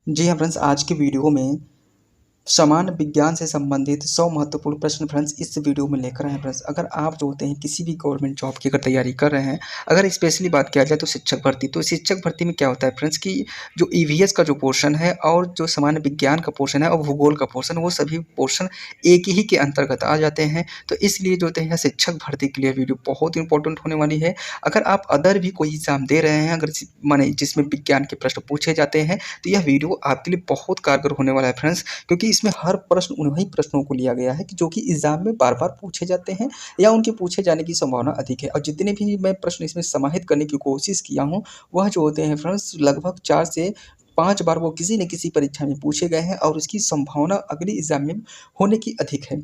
जी हाँ फ्रेंड्स, आज की वीडियो में सामान्य विज्ञान से संबंधित 100 महत्वपूर्ण प्रश्न फ्रेंड्स इस वीडियो में लेकर आए हैं फ्रेंड्स। अगर आप जो होते हैं किसी भी गवर्नमेंट जॉब की अगर तैयारी कर रहे हैं, अगर स्पेशली बात किया जाए तो शिक्षक भर्ती, तो शिक्षक भर्ती में क्या होता है फ्रेंड्स कि जो ईवीएस का जो पोर्शन है और जो सामान्य विज्ञान का पोर्शन है और भूगोल का पोर्शन, वो सभी पोर्शन एक ही के अंतर्गत आ जाते हैं। तो इसलिए जो होते हैं शिक्षक भर्ती के लिए वीडियो बहुत इंपॉर्टेंट होने वाली है। अगर आप अदर भी कोई एग्जाम दे रहे हैं, अगर माने जिसमें विज्ञान के प्रश्न पूछे जाते हैं, तो यह वीडियो आपके लिए बहुत कारगर होने वाला है फ्रेंड्स। क्योंकि इसमें हर प्रश्न उन्हीं प्रश्नों को लिया गया है कि जो कि एग्जाम में बार बार पूछे जाते हैं या उनके पूछे जाने की संभावना अधिक है। और जितने भी मैं प्रश्न इसमें समाहित करने की कोशिश किया हूँ, वह जो होते हैं फ्रेंड्स लगभग 4 से 5 बार वो किसी न किसी परीक्षा में पूछे गए हैं और उसकी संभावना अगली एग्जाम में होने की अधिक है।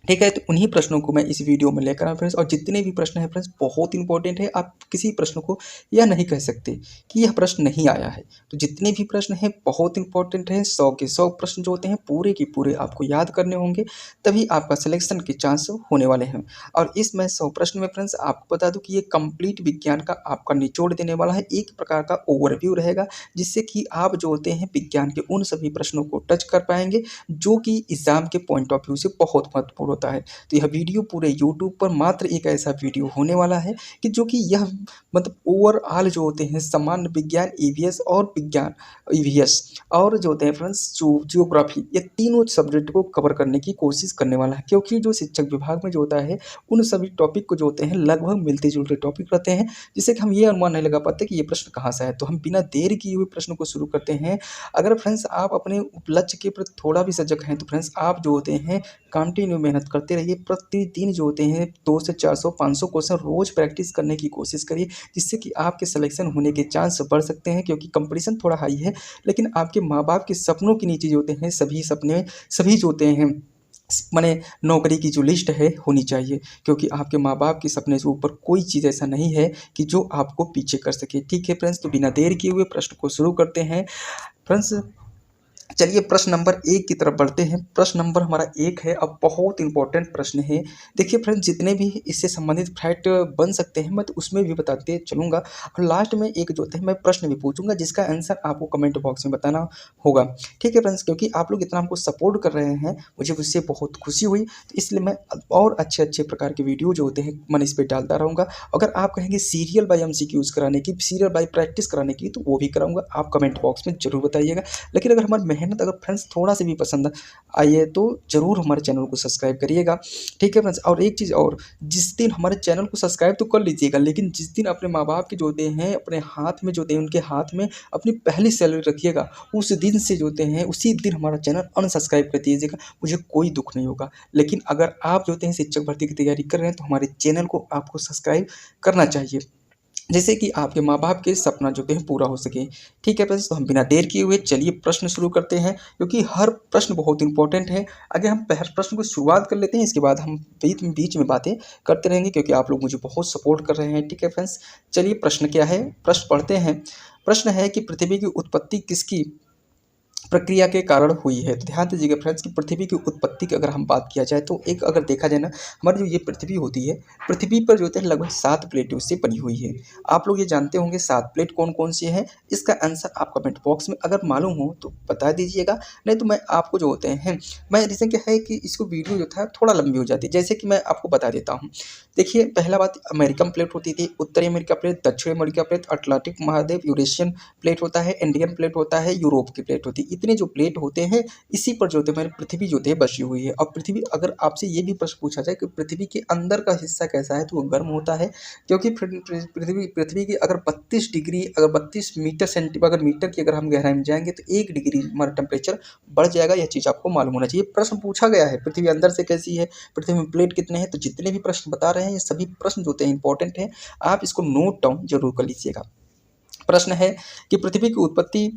ठीक है, तो उन्हीं प्रश्नों को मैं इस वीडियो में लेकर आया फ्रेंड्स। और जितने भी प्रश्न हैं फ्रेंड्स बहुत इंपॉर्टेंट है। आप किसी प्रश्न को यह नहीं कह सकते कि यह प्रश्न नहीं आया है। तो जितने भी प्रश्न हैं बहुत इंपॉर्टेंट है। 100 के 100 प्रश्न जो होते हैं पूरे के पूरे आपको याद करने होंगे, तभी आपका सिलेक्शन के चांस होने वाले हैं। और इस मैं 100 प्रश्न में फ्रेंड्स आपको बता दूं कि ये कंप्लीट विज्ञान का आपका निचोड़ देने वाला है। एक प्रकार का ओवरव्यू रहेगा, जिससे कि आप जो होते हैं विज्ञान के उन सभी प्रश्नों को टच कर पाएंगे जो कि एग्जाम के पॉइंट ऑफ व्यू से बहुत महत्वपूर्ण होता है। तो यह वीडियो पूरे यूट्यूब पर मात्र एक ऐसा वीडियो होने वाला है कि जो कि यह मतलब ओवरऑल जो होते हैं सामान्य विज्ञान, ईवीएस और विज्ञान ईवीएस और जो होते हैं फ्रेंड्स जियोग्राफी, ये तीनों सब्जेक्ट को कवर करने की कोशिश करने वाला है। क्योंकि जो शिक्षक विभाग में जो होता है उन सभी टॉपिक को जो होते हैं लगभग मिलते जुलते टॉपिक रहते हैं, जिससे कि हम ये अनुमान नहीं लगा पाते कि ये प्रश्न कहाँ से है। तो हम बिना देर किए हुए प्रश्न को शुरू करते हैं। अगर फ्रेंड्स आप अपने लक्ष्य के प्रति थोड़ा भी सजग हैं, तो फ्रेंड्स आप जो होते हैं कंटिन्यू मेहनत करते रहिए। प्रतिदिन जो होते हैं 2 से 400 500 क्वेश्चन रोज प्रैक्टिस करने की कोशिश करिए, जिससे कि आपके सिलेक्शन होने के चांस बढ़ सकते हैं। क्योंकि कंपटीशन थोड़ा हाई है, लेकिन आपके माँ बाप के सपनों के नीचे जो होते हैं सभी सपने सभी जो होते हैं माने नौकरी की जो लिस्ट है होनी चाहिए। क्योंकि आपके माँ बाप के सपने से ऊपर कोई चीज़ ऐसा नहीं है कि जो आपको पीछे कर सके। ठीक है फ्रेंड्स, तो बिना देर किए हुए प्रश्न को शुरू करते हैं फ्रेंड्स। चलिए प्रश्न नंबर 1 की तरफ बढ़ते हैं। प्रश्न नंबर हमारा 1 है, अब बहुत इंपॉर्टेंट प्रश्न है। देखिए फ्रेंड्स, जितने भी इससे संबंधित फैक्ट बन सकते हैं मैं तो उसमें भी बताते चलूँगा, और लास्ट में एक जो है मैं प्रश्न भी पूछूंगा जिसका आंसर आपको कमेंट बॉक्स में बताना होगा। ठीक है फ्रेंड्स, क्योंकि आप लोग इतना हमको सपोर्ट कर रहे हैं, मुझे उससे बहुत खुशी हुई। तो इसलिए मैं और अच्छे अच्छे प्रकार के वीडियो जो होते हैं मैं इस पर डालता रहूँगा। अगर आप कहेंगे सीरियल बाय एमसीक्यूज कराने की, सीरियल बाय प्रैक्टिस कराने की, तो वो भी कराऊंगा। आप कमेंट बॉक्स में जरूर बताइएगा। लेकिन अगर हमारी मेहनत अगर फ्रेंड्स थोड़ा सा भी पसंद आई है तो ज़रूर हमारे चैनल को सब्सक्राइब करिएगा। ठीक है फ्रेंड्स, और एक चीज़ और, जिस दिन हमारे चैनल को सब्सक्राइब तो कर लीजिएगा, लेकिन जिस दिन अपने माँ बाप के जो होते हैं अपने हाथ में जो होते हैं उनके हाथ में अपनी पहली सैलरी रखिएगा, उस दिन से जो होते हैं उसी दिन हमारा चैनल अनसब्सक्राइब कर दीजिएगा। मुझे कोई दुख नहीं होगा। लेकिन अगर आप जो होते हैं शिक्षक भर्ती की तैयारी कर रहे हैं तो हमारे चैनल को आपको सब्सक्राइब करना चाहिए, जैसे कि आपके माँ बाप के सपना जो है पूरा हो सके। ठीक है फ्रेंड्स, तो हम बिना देर किए हुए चलिए प्रश्न शुरू करते हैं, क्योंकि हर प्रश्न बहुत इंपॉर्टेंट है। आगे हम पहले प्रश्न को शुरुआत कर लेते हैं, इसके बाद हम बीच में बातें करते रहेंगे, क्योंकि आप लोग मुझे बहुत सपोर्ट कर रहे हैं। ठीक है फ्रेंड्स, चलिए प्रश्न क्या है, प्रश्न पढ़ते हैं। प्रश्न है कि पृथ्वी की उत्पत्ति किसकी प्रक्रिया के कारण हुई है। तो ध्यान दीजिएगा फ्रेंड्स कि पृथ्वी की उत्पत्ति की अगर हम बात किया जाए तो एक अगर देखा जाए ना, हमारी जो ये पृथ्वी होती है, पृथ्वी पर जो होते हैं लगभग 7 प्लेटों से बनी हुई है। आप लोग ये जानते होंगे 7 प्लेट कौन कौन सी हैं। इसका आंसर आप कमेंट बॉक्स में अगर मालूम हो तो बता दीजिएगा, नहीं तो मैं आपको जो होते हैं मैं जैसे क्या है कि इसको वीडियो जो था थोड़ा लंबी हो जाती है, जैसे कि मैं आपको बता देता हूँ। देखिए पहला बात, अमेरिकन प्लेट होती थी, उत्तरी अमेरिका प्लेट, दक्षिण अमेरिका प्लेट, अटलांटिक महाद्वीप, यूरेशियन प्लेट होता है, इंडियन प्लेट होता है, यूरोप की प्लेट होती है। इतने जो प्लेट होते हैं इसी पर जो होते हैं हमारी पृथ्वी जो होती है बसी हुई है। और पृथ्वी, अगर आपसे ये भी प्रश्न पूछा जाए कि पृथ्वी के अंदर का हिस्सा कैसा है, तो वो गर्म होता है। क्योंकि पृथ्वी की अगर 32 डिग्री, अगर 32 मीटर अगर मीटर की अगर हम गहराई में जाएंगे तो 1 डिग्री हमारा टेम्परेचर बढ़ जाएगा। यह चीज़ आपको मालूम होना चाहिए। प्रश्न पूछा गया है पृथ्वी अंदर से कैसी है, पृथ्वी में प्लेट कितने हैं। तो जितने भी प्रश्न बता रहे हैं ये सभी प्रश्न जो होते हैं इंपॉर्टेंट है, आप इसको नोट डाउन जरूर कर लीजिएगा। प्रश्न है कि पृथ्वी की उत्पत्ति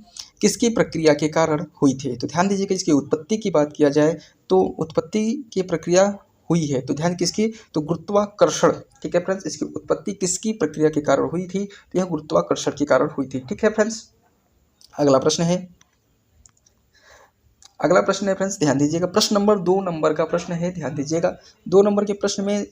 किसकी प्रक्रिया के कारण हुई थी। तो ध्यान दीजिए कि इसकी उत्पत्ति की बात किया जाए तो उत्पत्ति की प्रक्रिया हुई है, तो ध्यान किसकी, तो गुरुत्वाकर्षण। ठीक है फ्रेंड्स, इसकी उत्पत्ति किसकी प्रक्रिया के कारण हुई थी, तो यह गुरुत्वाकर्षण के कारण हुई थी। ठीक है फ्रेंड्स, अगला प्रश्न है, अगला प्रश्न है फ्रेंड्स ध्यान दीजिएगा, प्रश्न नंबर 2 नंबर का प्रश्न है। ध्यान दीजिएगा 2 नंबर के प्रश्न में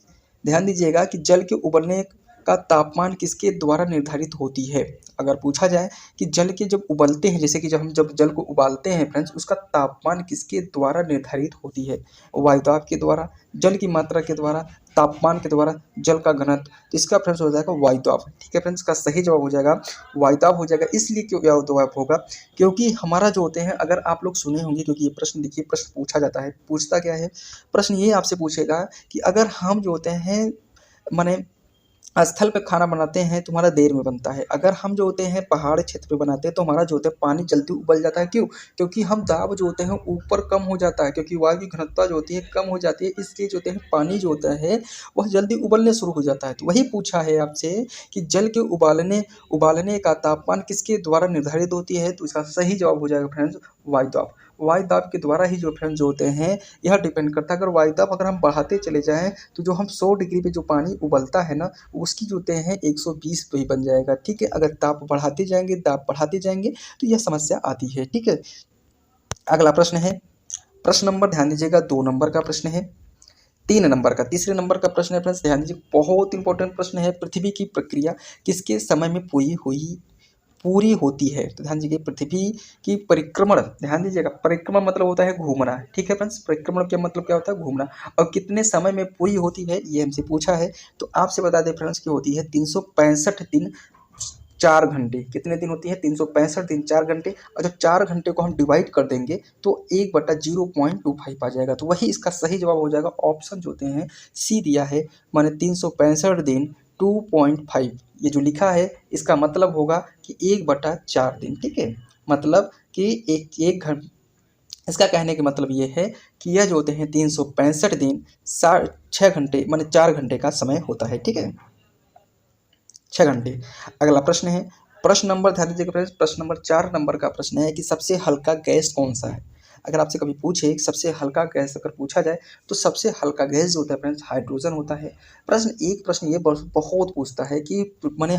ध्यान दीजिएगा कि जल के उबलने का तापमान किसके द्वारा निर्धारित होती है। अगर पूछा जाए कि जल के जब उबलते हैं, जैसे कि जब जल को उबालते हैं फ्रेंड्स, उसका तापमान किसके द्वारा निर्धारित होती है। वायुदाब के द्वारा, जल की मात्रा के द्वारा, तापमान के द्वारा, जल का घनत्व। तो इसका फ्रेंड्स हो जाएगा वायुदाब। ठीक है फ्रेंड्स, का सही जवाब हो जाएगा वायुदाब हो जाएगा। इसलिए क्यों वायुदाब होगा, क्योंकि हमारा जो होते हैं, अगर आप लोग सुने होंगे, क्योंकि ये प्रश्न देखिए, प्रश्न पूछा जाता है, पूछता क्या है, प्रश्न ये आपसे पूछेगा कि अगर हम जो होते हैं माने स्थल पे खाना बनाते हैं तो हमारा देर में बनता है। अगर हम जो होते हैं पहाड़ी क्षेत्र पे बनाते हैं तो हमारा जो होता है पानी जल्दी उबल जाता है। क्यों? क्योंकि हम दाब जो होते हैं ऊपर कम हो जाता है, क्योंकि वायु की घनत्व जो होती है कम हो जाती है, इसलिए जो होते हैं पानी जो होता है वह जल्दी उबलने शुरू हो जाता है। तो वही पूछा है आपसे कि जल के उबालने का तापमान किसके द्वारा निर्धारित होती है। तो इसका सही जवाब हो जाएगा फ्रेंड्स वायुदाब। वायुदाब के द्वारा ही जो फ्रेंड्स जो होते हैं यह डिपेंड करता है। अगर वायुदाब अगर हम बढ़ाते चले जाएँ तो जो हम 100 डिग्री पे जो पानी उबलता है ना, उसकी जो होते हैं 120 पे ही बन जाएगा। ठीक है, अगर ताप बढ़ाते जाएंगे तो यह समस्या आती है। ठीक है, अगला प्रश्न है, प्रश्न नंबर ध्यान दीजिएगा 2 नंबर का प्रश्न है, 3 नंबर का, तीसरे नंबर का प्रश्न है फ्रेंड्स, ध्यान दीजिए, बहुत इंपॉर्टेंट प्रश्न है। पृथ्वी की प्रक्रिया किसके समय में पूरी होती है। तो ध्यान दीजिए, पृथ्वी की परिक्रमण, ध्यान दीजिएगा, परिक्रमण मतलब होता है घूमना। ठीक है फ्रेंड्स, परिक्रमण का मतलब क्या होता है, घूमना। और कितने समय में पूरी होती है, ये हमसे पूछा है। तो आपसे बता दें फ्रेंड्स की होती है 365 दिन 4 घंटे। कितने दिन होती है, 365 दिन 4 घंटे। और जब 4 घंटे को हम डिवाइड कर देंगे तो 1/0.25 आ जाएगा। तो वही इसका सही जवाब हो जाएगा। ऑप्शन जो होते हैं सी दिया है, माने 365 दिन 2.5, ये जो लिखा है इसका मतलब होगा कि 1/4 दिन। ठीक है, मतलब कि एक घंटे, इसका कहने का मतलब ये है कि यह जो होते हैं 365 दिन 6 घंटे माने 4 घंटे का समय होता है। ठीक है, 6 घंटे। अगला प्रश्न है, प्रश्न नंबर ध्यान दीजिएगा फ्रेंड्स, प्रश्न नंबर 4 नंबर का प्रश्न है कि सबसे हल्का गैस कौन सा है। अगर आपसे कभी पूछे सबसे हल्का गैस अगर पूछा जाए तो सबसे हल्का गैस जो होता है फ्रेंड्स हाइड्रोजन होता है। प्रश्न ये बहुत पूछता है कि माने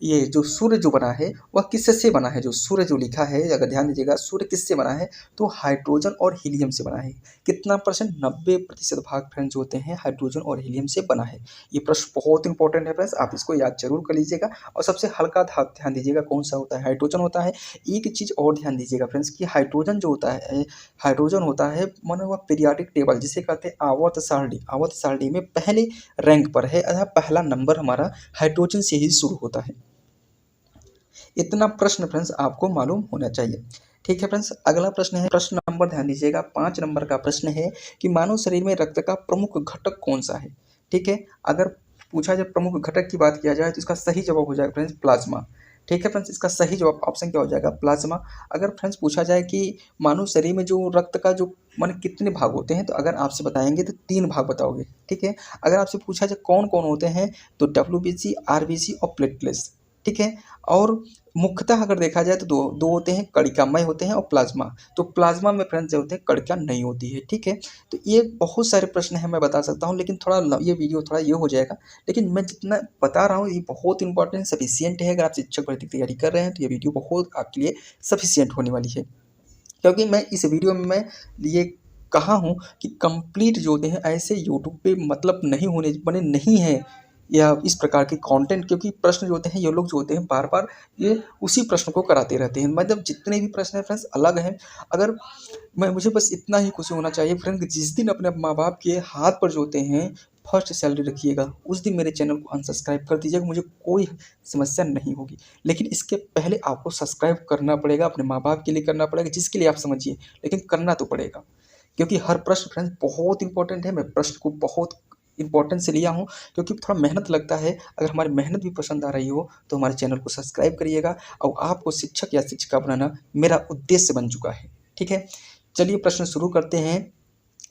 ये जो सूर्य जो बना है वह किससे बना है। जो सूर्य जो लिखा है, अगर ध्यान दीजिएगा, सूर्य किससे बना है, तो हाइड्रोजन और हीलियम से बना है। कितना परसेंट, 90% भाग फ्रेंड्स जो होते हैं हाइड्रोजन और हीलियम से बना है। ये प्रश्न बहुत इंपॉर्टेंट है फ्रेंड्स, आप इसको याद जरूर कर लीजिएगा। और सबसे हल्का ध्यान दीजिएगा कौन सा होता है, हाइड्रोजन होता है। एक चीज़ और ध्यान दीजिएगा फ्रेंड्स कि हाइड्रोजन जो होता है, हाइड्रोजन होता है मानो वह पीरियाडिक टेबल जिसे कहते हैं आवर्त सारणी में पहले रैंक पर है, अर्थात पहला नंबर हमारा हाइड्रोजन से ही शुरू होता है। इतना प्रश्न फ्रेंड्स आपको मालूम होना चाहिए। ठीक है फ्रेंड्स, अगला प्रश्न है, प्रश्न नंबर ध्यान दीजिएगा 5 नंबर का प्रश्न है कि मानव शरीर में रक्त का प्रमुख घटक कौन सा है। ठीक है, अगर पूछा जाए प्रमुख घटक की बात किया जाए तो इसका सही जवाब हो जाएगा फ्रेंड्स प्लाज्मा। ठीक है फ्रेंड्स, इसका सही जवाब ऑप्शन क्या हो जाएगा, प्लाज्मा। अगर फ्रेंड्स पूछा जाए कि मानव शरीर में जो रक्त का जो मान कितने भाग होते हैं, तो अगर आपसे बताएंगे तो 3 भाग बताओगे। ठीक है, अगर आपसे पूछा जाए कौन कौन होते हैं, तो WBC, RBC और प्लेटलेट्स। ठीक है, और मुख्यतः अगर देखा जाए तो दो होते हैं, कणिकामय होते हैं और प्लाज्मा। तो प्लाज्मा में फ्रेंड्स जो होते हैं कणिका नहीं होती है। ठीक है, तो ये बहुत सारे प्रश्न हैं, मैं बता सकता हूँ, लेकिन थोड़ा ये वीडियो थोड़ा ये हो जाएगा। लेकिन मैं जितना बता रहा हूँ ये बहुत इंपॉर्टेंट सफिशियंट है। अगर आप शिक्षक भर्ती की तैयारी कर रहे हैं तो ये वीडियो बहुत आपके लिए सफिशियंट होने वाली है। क्योंकि मैं इस वीडियो में मैं ये कहा हूँ कि कंप्लीट जो होते हैं ऐसे यूट्यूब पे मतलब नहीं होने बने नहीं है या इस प्रकार के कंटेंट, क्योंकि प्रश्न जो होते हैं ये लोग जो होते हैं बार बार ये उसी प्रश्न को कराते रहते हैं। मतलब जितने भी प्रश्न हैं फ्रेंड्स अलग हैं। अगर मुझे बस इतना ही खुशी होना चाहिए फ्रेंड, जिस दिन अपने माँ बाप के हाथ पर जो होते हैं फर्स्ट सैलरी रखिएगा उस दिन मेरे चैनल को अनसब्सक्राइब कर दीजिएगा, मुझे कोई समस्या नहीं होगी। लेकिन इसके पहले आपको सब्सक्राइब करना पड़ेगा, अपने माँ बाप के लिए करना पड़ेगा, जिसके लिए आप समझिए, लेकिन करना तो पड़ेगा। क्योंकि हर प्रश्न फ्रेंड्स बहुत इंपॉर्टेंट है। मैं प्रश्न को बहुत इंपॉर्टेंस से लिया हूँ क्योंकि थोड़ा मेहनत लगता है। अगर हमारी मेहनत भी पसंद आ रही हो तो हमारे चैनल को सब्सक्राइब करिएगा। और आपको शिक्षक या शिक्षिका बनाना मेरा उद्देश्य बन चुका है। ठीक है, चलिए प्रश्न शुरू करते हैं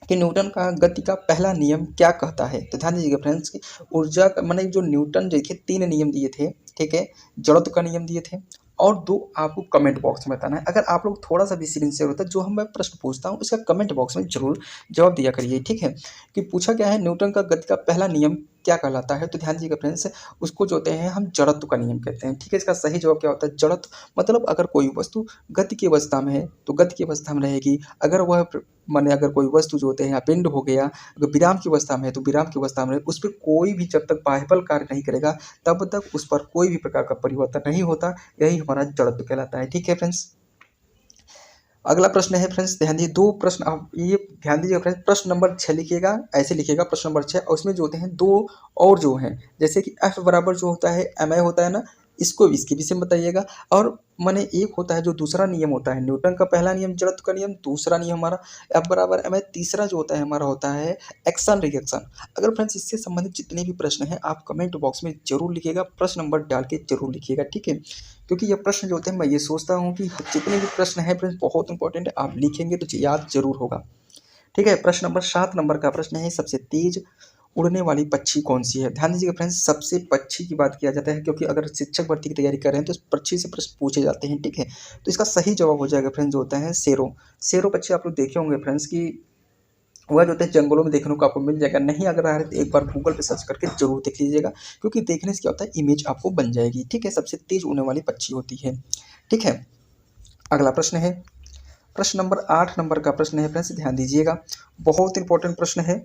कि न्यूटन का गति का पहला नियम क्या कहता है। तो ध्यान दीजिएगा फ्रेंड्स कि ऊर्जा का मैंने जो न्यूटन देखिए 3 नियम दिए थे। ठीक है, जड़त्व का नियम दिए थे और 2 आपको कमेंट बॉक्स में बताना है। अगर आप लोग थोड़ा सा भी सिंसियर होता है जो हम मैं प्रश्न पूछता हूँ इसका कमेंट बॉक्स में जरूर जवाब दिया करिए। ठीक है, कि पूछा क्या है, न्यूटन का गति का पहला नियम क्या कहलाता है? तो ध्यान दीजिएगा फ्रेंड्स, उसको जो होते हैं हम जड़त्व का नियम कहते हैं। ठीक है, इसका सही जवाब क्या होता है? जड़त्व। मतलब अगर कोई वस्तु गति की अवस्था में है तो गति की अवस्था में रहेगी। अगर वह माने अगर कोई वस्तु जो होते हैं या पिंड हो गया, अगर विराम की अवस्था में है तो विराम की अवस्था में उस पर कोई भी जब तक बाह्य बल कार्य नहीं करेगा तब तक उस पर कोई भी प्रकार का परिवर्तन नहीं होता। यही हमारा जड़त्व कहलाता है। ठीक है फ्रेंड्स, अगला प्रश्न है फ्रेंड्स, ध्यान दीजिए, दो प्रश्न आप ये ध्यान दीजिएगा फ्रेंड्स। प्रश्न नंबर 6 लिखिएगा, ऐसे लिखिएगा प्रश्न नंबर 6, और उसमें जो होते हैं दो और जो हैं, जैसे कि F बराबर जो होता है ma होता है ना, इसको इसके विषय में बताइएगा। और माने एक होता है जो दूसरा नियम होता है न्यूटन का पहला नियम जड़त्व का नियम, दूसरा नियम हमारा F बराबर ma, तीसरा जो होता है हमारा होता है एक्शन रिएक्शन। अगर फ्रेंड्स इससे संबंधित जितने भी प्रश्न हैं आप कमेंट बॉक्स में जरूर लिखिएगा, प्रश्न नंबर डाल के जरूर लिखिएगा। ठीक है, क्योंकि ये प्रश्न जो होते हैं मैं ये सोचता हूँ कि जितने भी प्रश्न हैं फ्रेंड्स बहुत इंपॉर्टेंट है, आप लिखेंगे तो याद जरूर होगा। ठीक है, प्रश्न नंबर 7 नंबर का प्रश्न है, सबसे तेज उड़ने वाली पक्षी कौन सी है? ध्यान दीजिएगा फ्रेंड्स, सबसे पक्षी की बात किया जाता है क्योंकि अगर शिक्षक भर्ती की तैयारी कर रहे हैं तो पक्षी से प्रश्न पूछे जाते हैं। ठीक है, तो इसका सही जवाब हो जाएगा फ्रेंड्स जो होता है शेरों। शेरों पक्षी आप लोग देखे होंगे फ्रेंड्स की वह जो होते हैं जंगलों में देखने को आपको मिल जाएगा। नहीं अगर आ रहे तो एक बार गूगल पे सर्च करके जरूर देख लीजिएगा, क्योंकि देखने से क्या होता है इमेज आपको बन जाएगी। ठीक है, सबसे तेज उड़ने वाली पक्षी होती है। ठीक है, अगला प्रश्न है, प्रश्न नंबर 8 नंबर का प्रश्न है फ्रेंड्स, ध्यान दीजिएगा, बहुत इंपॉर्टेंट प्रश्न है।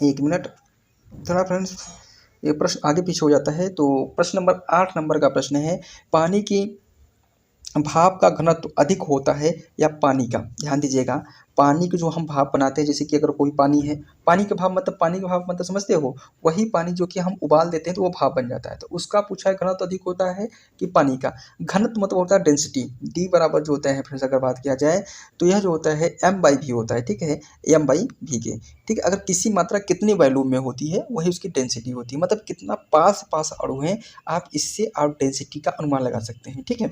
एक मिनट, थोड़ा फ्रेंड्स ये प्रश्न आगे पीछे हो जाता है। तो प्रश्न नंबर 8 नंबर का प्रश्न है, पानी की भाप का घनत्व अधिक होता है या पानी का? ध्यान दीजिएगा, पानी के जो हम भाप बनाते हैं, जैसे कि अगर कोई पानी है, पानी का भाप मतलब पानी का भाप मतलब समझते हो, वही पानी जो कि हम उबाल देते हैं तो वो भाप बन जाता है। तो उसका पूछा है घनत्व अधिक होता है कि पानी का? घनत्व मतलब होता है डेंसिटी, डी बराबर जो होता है फ्रेंड्स अगर बात किया जाए तो यह जो होता है m/v होता है। ठीक है, m/v के। ठीक है, अगर किसी मात्रा कितनी वॉल्यूम में होती है वही उसकी डेंसिटी होती है, मतलब कितना पास पास अणु है, आप इससे आप डेंसिटी का अनुमान लगा सकते हैं। ठीक है,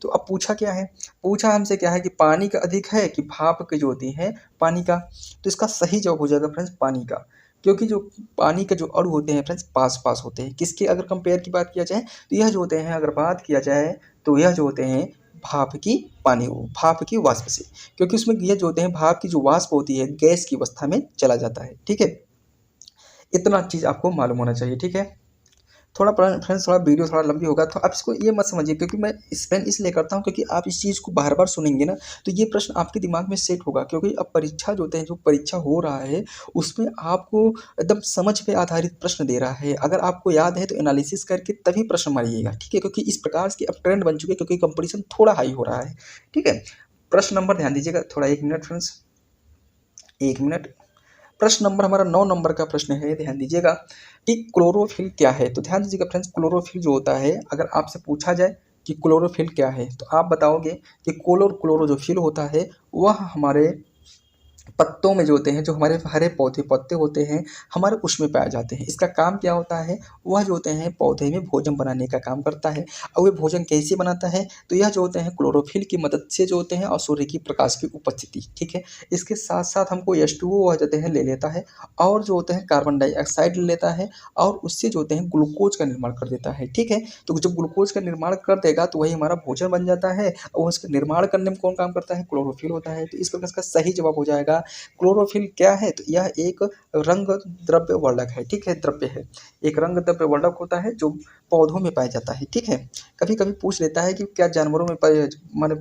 तो अब पूछा क्या है? पूछा हमसे क्या है कि पानी का अधिक है कि भाप की जो होती है पानी का? तो इसका सही जवाब हो जाएगा फ्रेंड्स पानी का, क्योंकि जो पानी के जो अणु होते हैं फ्रेंड्स पास पास होते हैं। किसके अगर कंपेयर की बात किया जाए तो यह जो होते हैं, अगर बात किया जाए तो यह जो होते हैं भाप की पानी भाप की वाष्प से, क्योंकि उसमें यह जो होते हैं भाप की जो वाष्प होती है गैस की अवस्था में चला जाता है। ठीक है, इतना चीज़ आपको मालूम होना चाहिए। ठीक है, थोड़ा फ्रेंड्स थोड़ा वीडियो थोड़ा लंबी होगा तो आप इसको ये मत समझिए, क्योंकि मैं एक्सप्लेन इसलिए करता हूँ क्योंकि आप इस चीज़ को बार बार सुनेंगे ना तो ये प्रश्न आपके दिमाग में सेट होगा। क्योंकि अब परीक्षा जो होते हैं, जो परीक्षा हो रहा है उसमें आपको एकदम समझ पे आधारित प्रश्न दे रहा है। अगर आपको याद है तो एनालिसिस करके तभी प्रश्न मारिएगा। ठीक है, क्योंकि इस प्रकार के अब ट्रेंड बन चुके हैं, क्योंकि कंपटीशन थोड़ा हाई हो रहा है। ठीक है, प्रश्न नंबर ध्यान दीजिएगा थोड़ा, एक मिनट फ्रेंड्स, एक मिनट। प्रश्न नंबर हमारा 9 नंबर का प्रश्न है, ध्यान दीजिएगा कि क्लोरोफिल क्या है? तो ध्यान दीजिएगा फ्रेंड्स, क्लोरोफिल जो होता है अगर आपसे पूछा जाए कि क्लोरोफिल क्या है तो आप बताओगे कि क्लोरो जो फिल होता है वह हमारे पत्तों में जो होते हैं, जो हमारे हरे पौधे पत्ते होते हैं हमारे उसमें पाए जाते हैं। इसका काम क्या होता है? वह जो होते हैं पौधे में भोजन बनाने का काम करता है। और वह भोजन कैसे बनाता है? तो यह जो होते हैं क्लोरोफिल की मदद से जो होते हैं और सूर्य की प्रकाश की उपस्थिति। ठीक है, इसके साथ साथ हमको H2O वह जाते हैं ले लेता है, और जो होते हैं कार्बन डाइऑक्साइड ले लेता है, और उससे जो होते हैं ग्लूकोज का निर्माण कर देता है। ठीक है, तो जब ग्लूकोज का निर्माण कर देगा तो वही हमारा भोजन बन जाता है, और उसका निर्माण करने में कौन काम करता है? क्लोरोफिल होता है। तो इस प्रकार इसका सही जवाब हो जाएगा क्लोरोफिल क्या है? तो यह एक रंग द्रव्य वर्णक है। ठीक है, द्रव्य है, एक रंग द्रव्य वर्णक होता है जो पौधों में पाया जाता है। ठीक है, कभी कभी पूछ लेता है कि क्या जानवरों में माने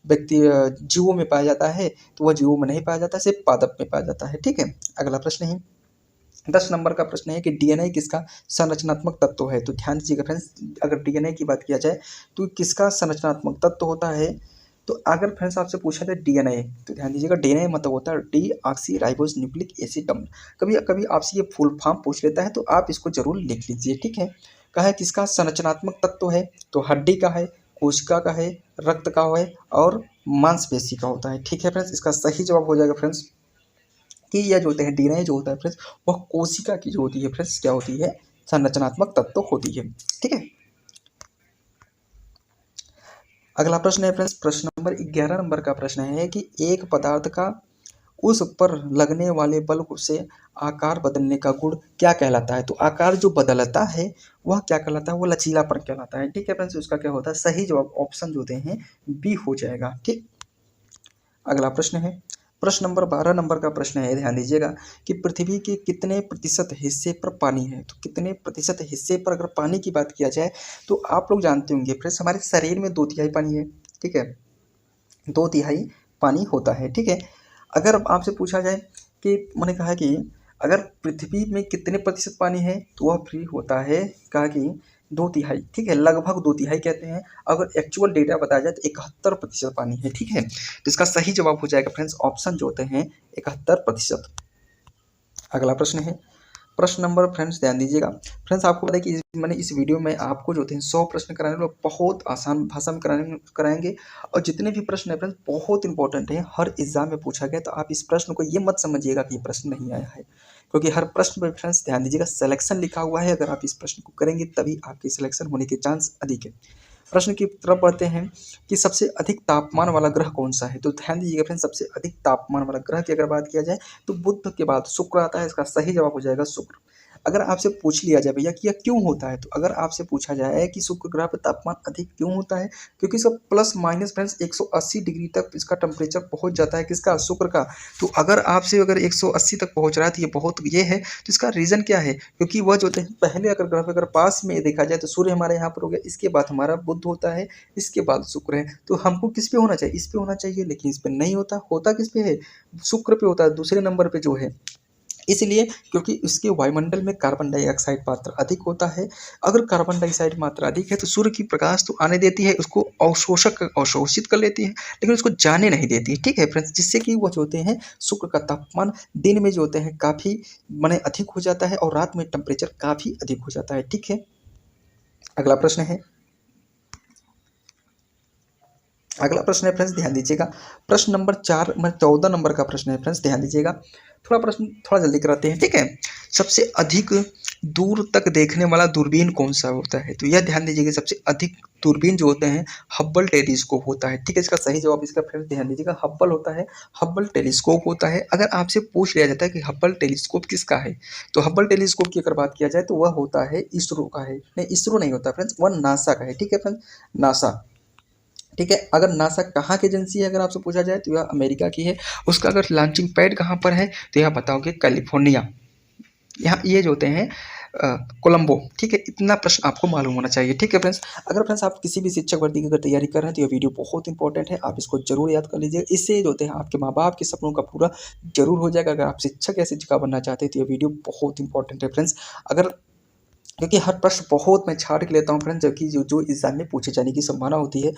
व्यक्ति जीवों में पाया जाता है? तो वह जीवों में नहीं पाया जाता, सिर्फ पादप में पाया जाता है। ठीक है, अगला प्रश्न है 10 नंबर का प्रश्न है कि डीएनए किसका संरचनात्मक तत्व है? तो ध्यान दीजिएगा फ्रेंड्स, अगर डीएनए की बात किया जाए तो किसका संरचनात्मक तत्व होता है? तो अगर फ्रेंड्स आपसे पूछा जाए डीएनए, तो ध्यान दीजिएगा डीएनए मतलब होता है D oxy ribose nucleic acid अम्ल। कभी कभी आपसे ये फुल फॉर्म पूछ लेता है तो आप इसको जरूर लिख लीजिए। ठीक है, कहा है किसका संरचनात्मक तत्व है? तो हड्डी का है, कोशिका का है, रक्त का है, और मांसपेशी का होता है। ठीक है फ्रेंड्स, इसका सही जवाब हो जाएगा फ्रेंड्स कि यह जो होते हैं डीएनए जो होता है फ्रेंड्स वह कोशिका की जो होती है फ्रेंड्स क्या होती है? संरचनात्मक तत्व होती है। ठीक है, अगला प्रश्न है फ्रेंड्स, प्रश्न नंबर 11 नंबर का प्रश्न है कि एक पदार्थ का उस पर लगने वाले बल से आकार बदलने का गुण क्या कहलाता है? तो आकार जो बदलता है वह क्या कहलाता है? वो लचीलापन कहलाता है। ठीक है फ्रेंड्स, उसका क्या होता है? सही जवाब ऑप्शन जो होते हैं बी हो जाएगा। ठीक, अगला प्रश्न है प्रश्न नंबर 12 नंबर का प्रश्न है, ध्यान दीजिएगा कि पृथ्वी के कितने प्रतिशत हिस्से पर पानी है। तो कितने प्रतिशत हिस्से पर अगर पानी की बात किया जाए तो आप लोग जानते होंगे फ्रेंड्स, हमारे शरीर में 2/3 पानी है, ठीक है, 2/3 पानी होता है, ठीक है। अगर अब आपसे पूछा जाए कि मैंने कहा कि अगर पृथ्वी में कितने प्रतिशत पानी है तो वह फ्री होता है, कहा कि 2/3, ठीक है, लगभग 2/3 कहते हैं। अगर एक्चुअल डेटा बताया जाए तो 71% पानी है, ठीक है। तो इसका सही जवाब हो जाएगा फ्रेंड्स ऑप्शन जो होते हैं 71%। अगला प्रश्न है, प्रश्न नंबर फ्रेंड्स ध्यान दीजिएगा। फ्रेंड्स आपको पता है कि मैंने इस वीडियो में आपको जो होते हैं 100 प्रश्न कराने वाले बहुत आसान भाषा में कराएंगे। और जितने भी प्रश्न है फ्रेंड्स बहुत इंपॉर्टेंट है, हर एग्जाम में पूछा गया। तो आप इस प्रश्न को ये मत समझिएगा कि ये प्रश्न नहीं आया है, क्योंकि हर प्रश्न में फ्रेंड्स ध्यान दीजिएगा सिलेक्शन लिखा हुआ है। अगर आप इस प्रश्न को करेंगे तभी आपके सिलेक्शन होने के चांस अधिक है। प्रश्न की तरफ बढ़ते हैं कि सबसे अधिक तापमान वाला ग्रह कौन सा है। तो ध्यान दीजिएगा फ्रेंड्स, सबसे अधिक तापमान वाला ग्रह की अगर बात किया जाए तो बुध के बाद शुक्र आता है। इसका सही जवाब हो जाएगा शुक्र। अगर आपसे पूछ लिया जाए भैया कि यह क्यों होता है, तो अगर आपसे पूछा जाए कि शुक्र ग्रह पर तापमान अधिक क्यों होता है, क्योंकि इसका प्लस माइनस फ्रेंड्स 180 डिग्री तक इसका टेम्परेचर पहुंच जाता है, किसका, शुक्र का। तो अगर आपसे अगर 180 तक पहुंच रहा है तो ये बहुत ये है। तो इसका रीजन क्या है, क्योंकि वह जो होते हैं पहले अगर ग्रह अगर पास में देखा जाए तो सूर्य हमारे यहाँ पर हो गया, इसके बाद हमारा बुध होता है, इसके बाद शुक्र है। तो हमको किस पे होना चाहिए, इस पे होना चाहिए, लेकिन इस पे नहीं होता। होता किस पे है, शुक्र पे होता है, दूसरे नंबर पे जो है। इसलिए क्योंकि इसके वायुमंडल में कार्बन डाइऑक्साइड मात्रा अधिक होता है। अगर कार्बन डाइऑक्साइड मात्रा अधिक है तो सूर्य की प्रकाश तो आने देती है, उसको अवशोषित कर लेती है, लेकिन उसको जाने नहीं देती है, ठीक है फ्रेंड्स। जिससे कि वो जो होते हैं शुक्र का तापमान दिन में जो होते हैं काफ़ी माने अधिक हो जाता है और रात में टेम्परेचर काफ़ी अधिक हो जाता है, ठीक है। अगला प्रश्न है, अगला प्रश्न है फ्रेंड्स ध्यान दीजिएगा। प्रश्न नंबर 14 नंबर का प्रश्न है फ्रेंड्स, ध्यान दीजिएगा। थोड़ा प्रश्न थोड़ा जल्दी कराते हैं, ठीक है। सबसे अधिक दूर तक देखने वाला दूरबीन कौन सा होता है। तो यह ध्यान दीजिएगा, सबसे अधिक दूरबीन जो होते हैं हब्बल टेलीस्कोप होता है, ठीक है। इसका सही जवाब इसका फ्रेंड्स ध्यान दीजिएगा हब्बल होता है, हब्बल टेलीस्कोप होता है। अगर आपसे पूछ लिया जाता है कि हब्बल टेलीस्कोप किसका है, तो हब्बल टेलीस्कोप की अगर बात किया जाए तो वह होता है इसरो का है। नहीं, इसरो नहीं होता फ्रेंड्स, वह नासा का है, ठीक है फ्रेंड्स, नासा, ठीक है। अगर नासा कहाँ की एजेंसी है अगर आपसे पूछा जाए तो यह अमेरिका की है। उसका अगर लॉन्चिंग पैड कहाँ पर है तो यह बताओगे कैलिफोर्निया, यहाँ ये जो होते हैं कोलंबो, ठीक है। इतना प्रश्न आपको मालूम होना चाहिए, ठीक है फ्रेंड्स। अगर फ्रेंड्स आप किसी भी शिक्षक भर्ती की अगर तैयारी कर रहे हैं तो यह वीडियो बहुत इंपॉर्टेंट है, आप इसको जरूर याद कर लीजिए। इससे जो होते हैं आपके माँ बाप के सपनों का पूरा जरूर हो जाएगा। अगर आप शिक्षक या शिक्षिका बनना चाहते हैं तो यह वीडियो बहुत इंपॉर्टेंट है फ्रेंड्स। अगर क्योंकि हर प्रश्न बहुत मैं छाट के लेता हूँ फ्रेंड्स, जबकि जो जो एग्जाम में पूछे जाने की संभावना होती है।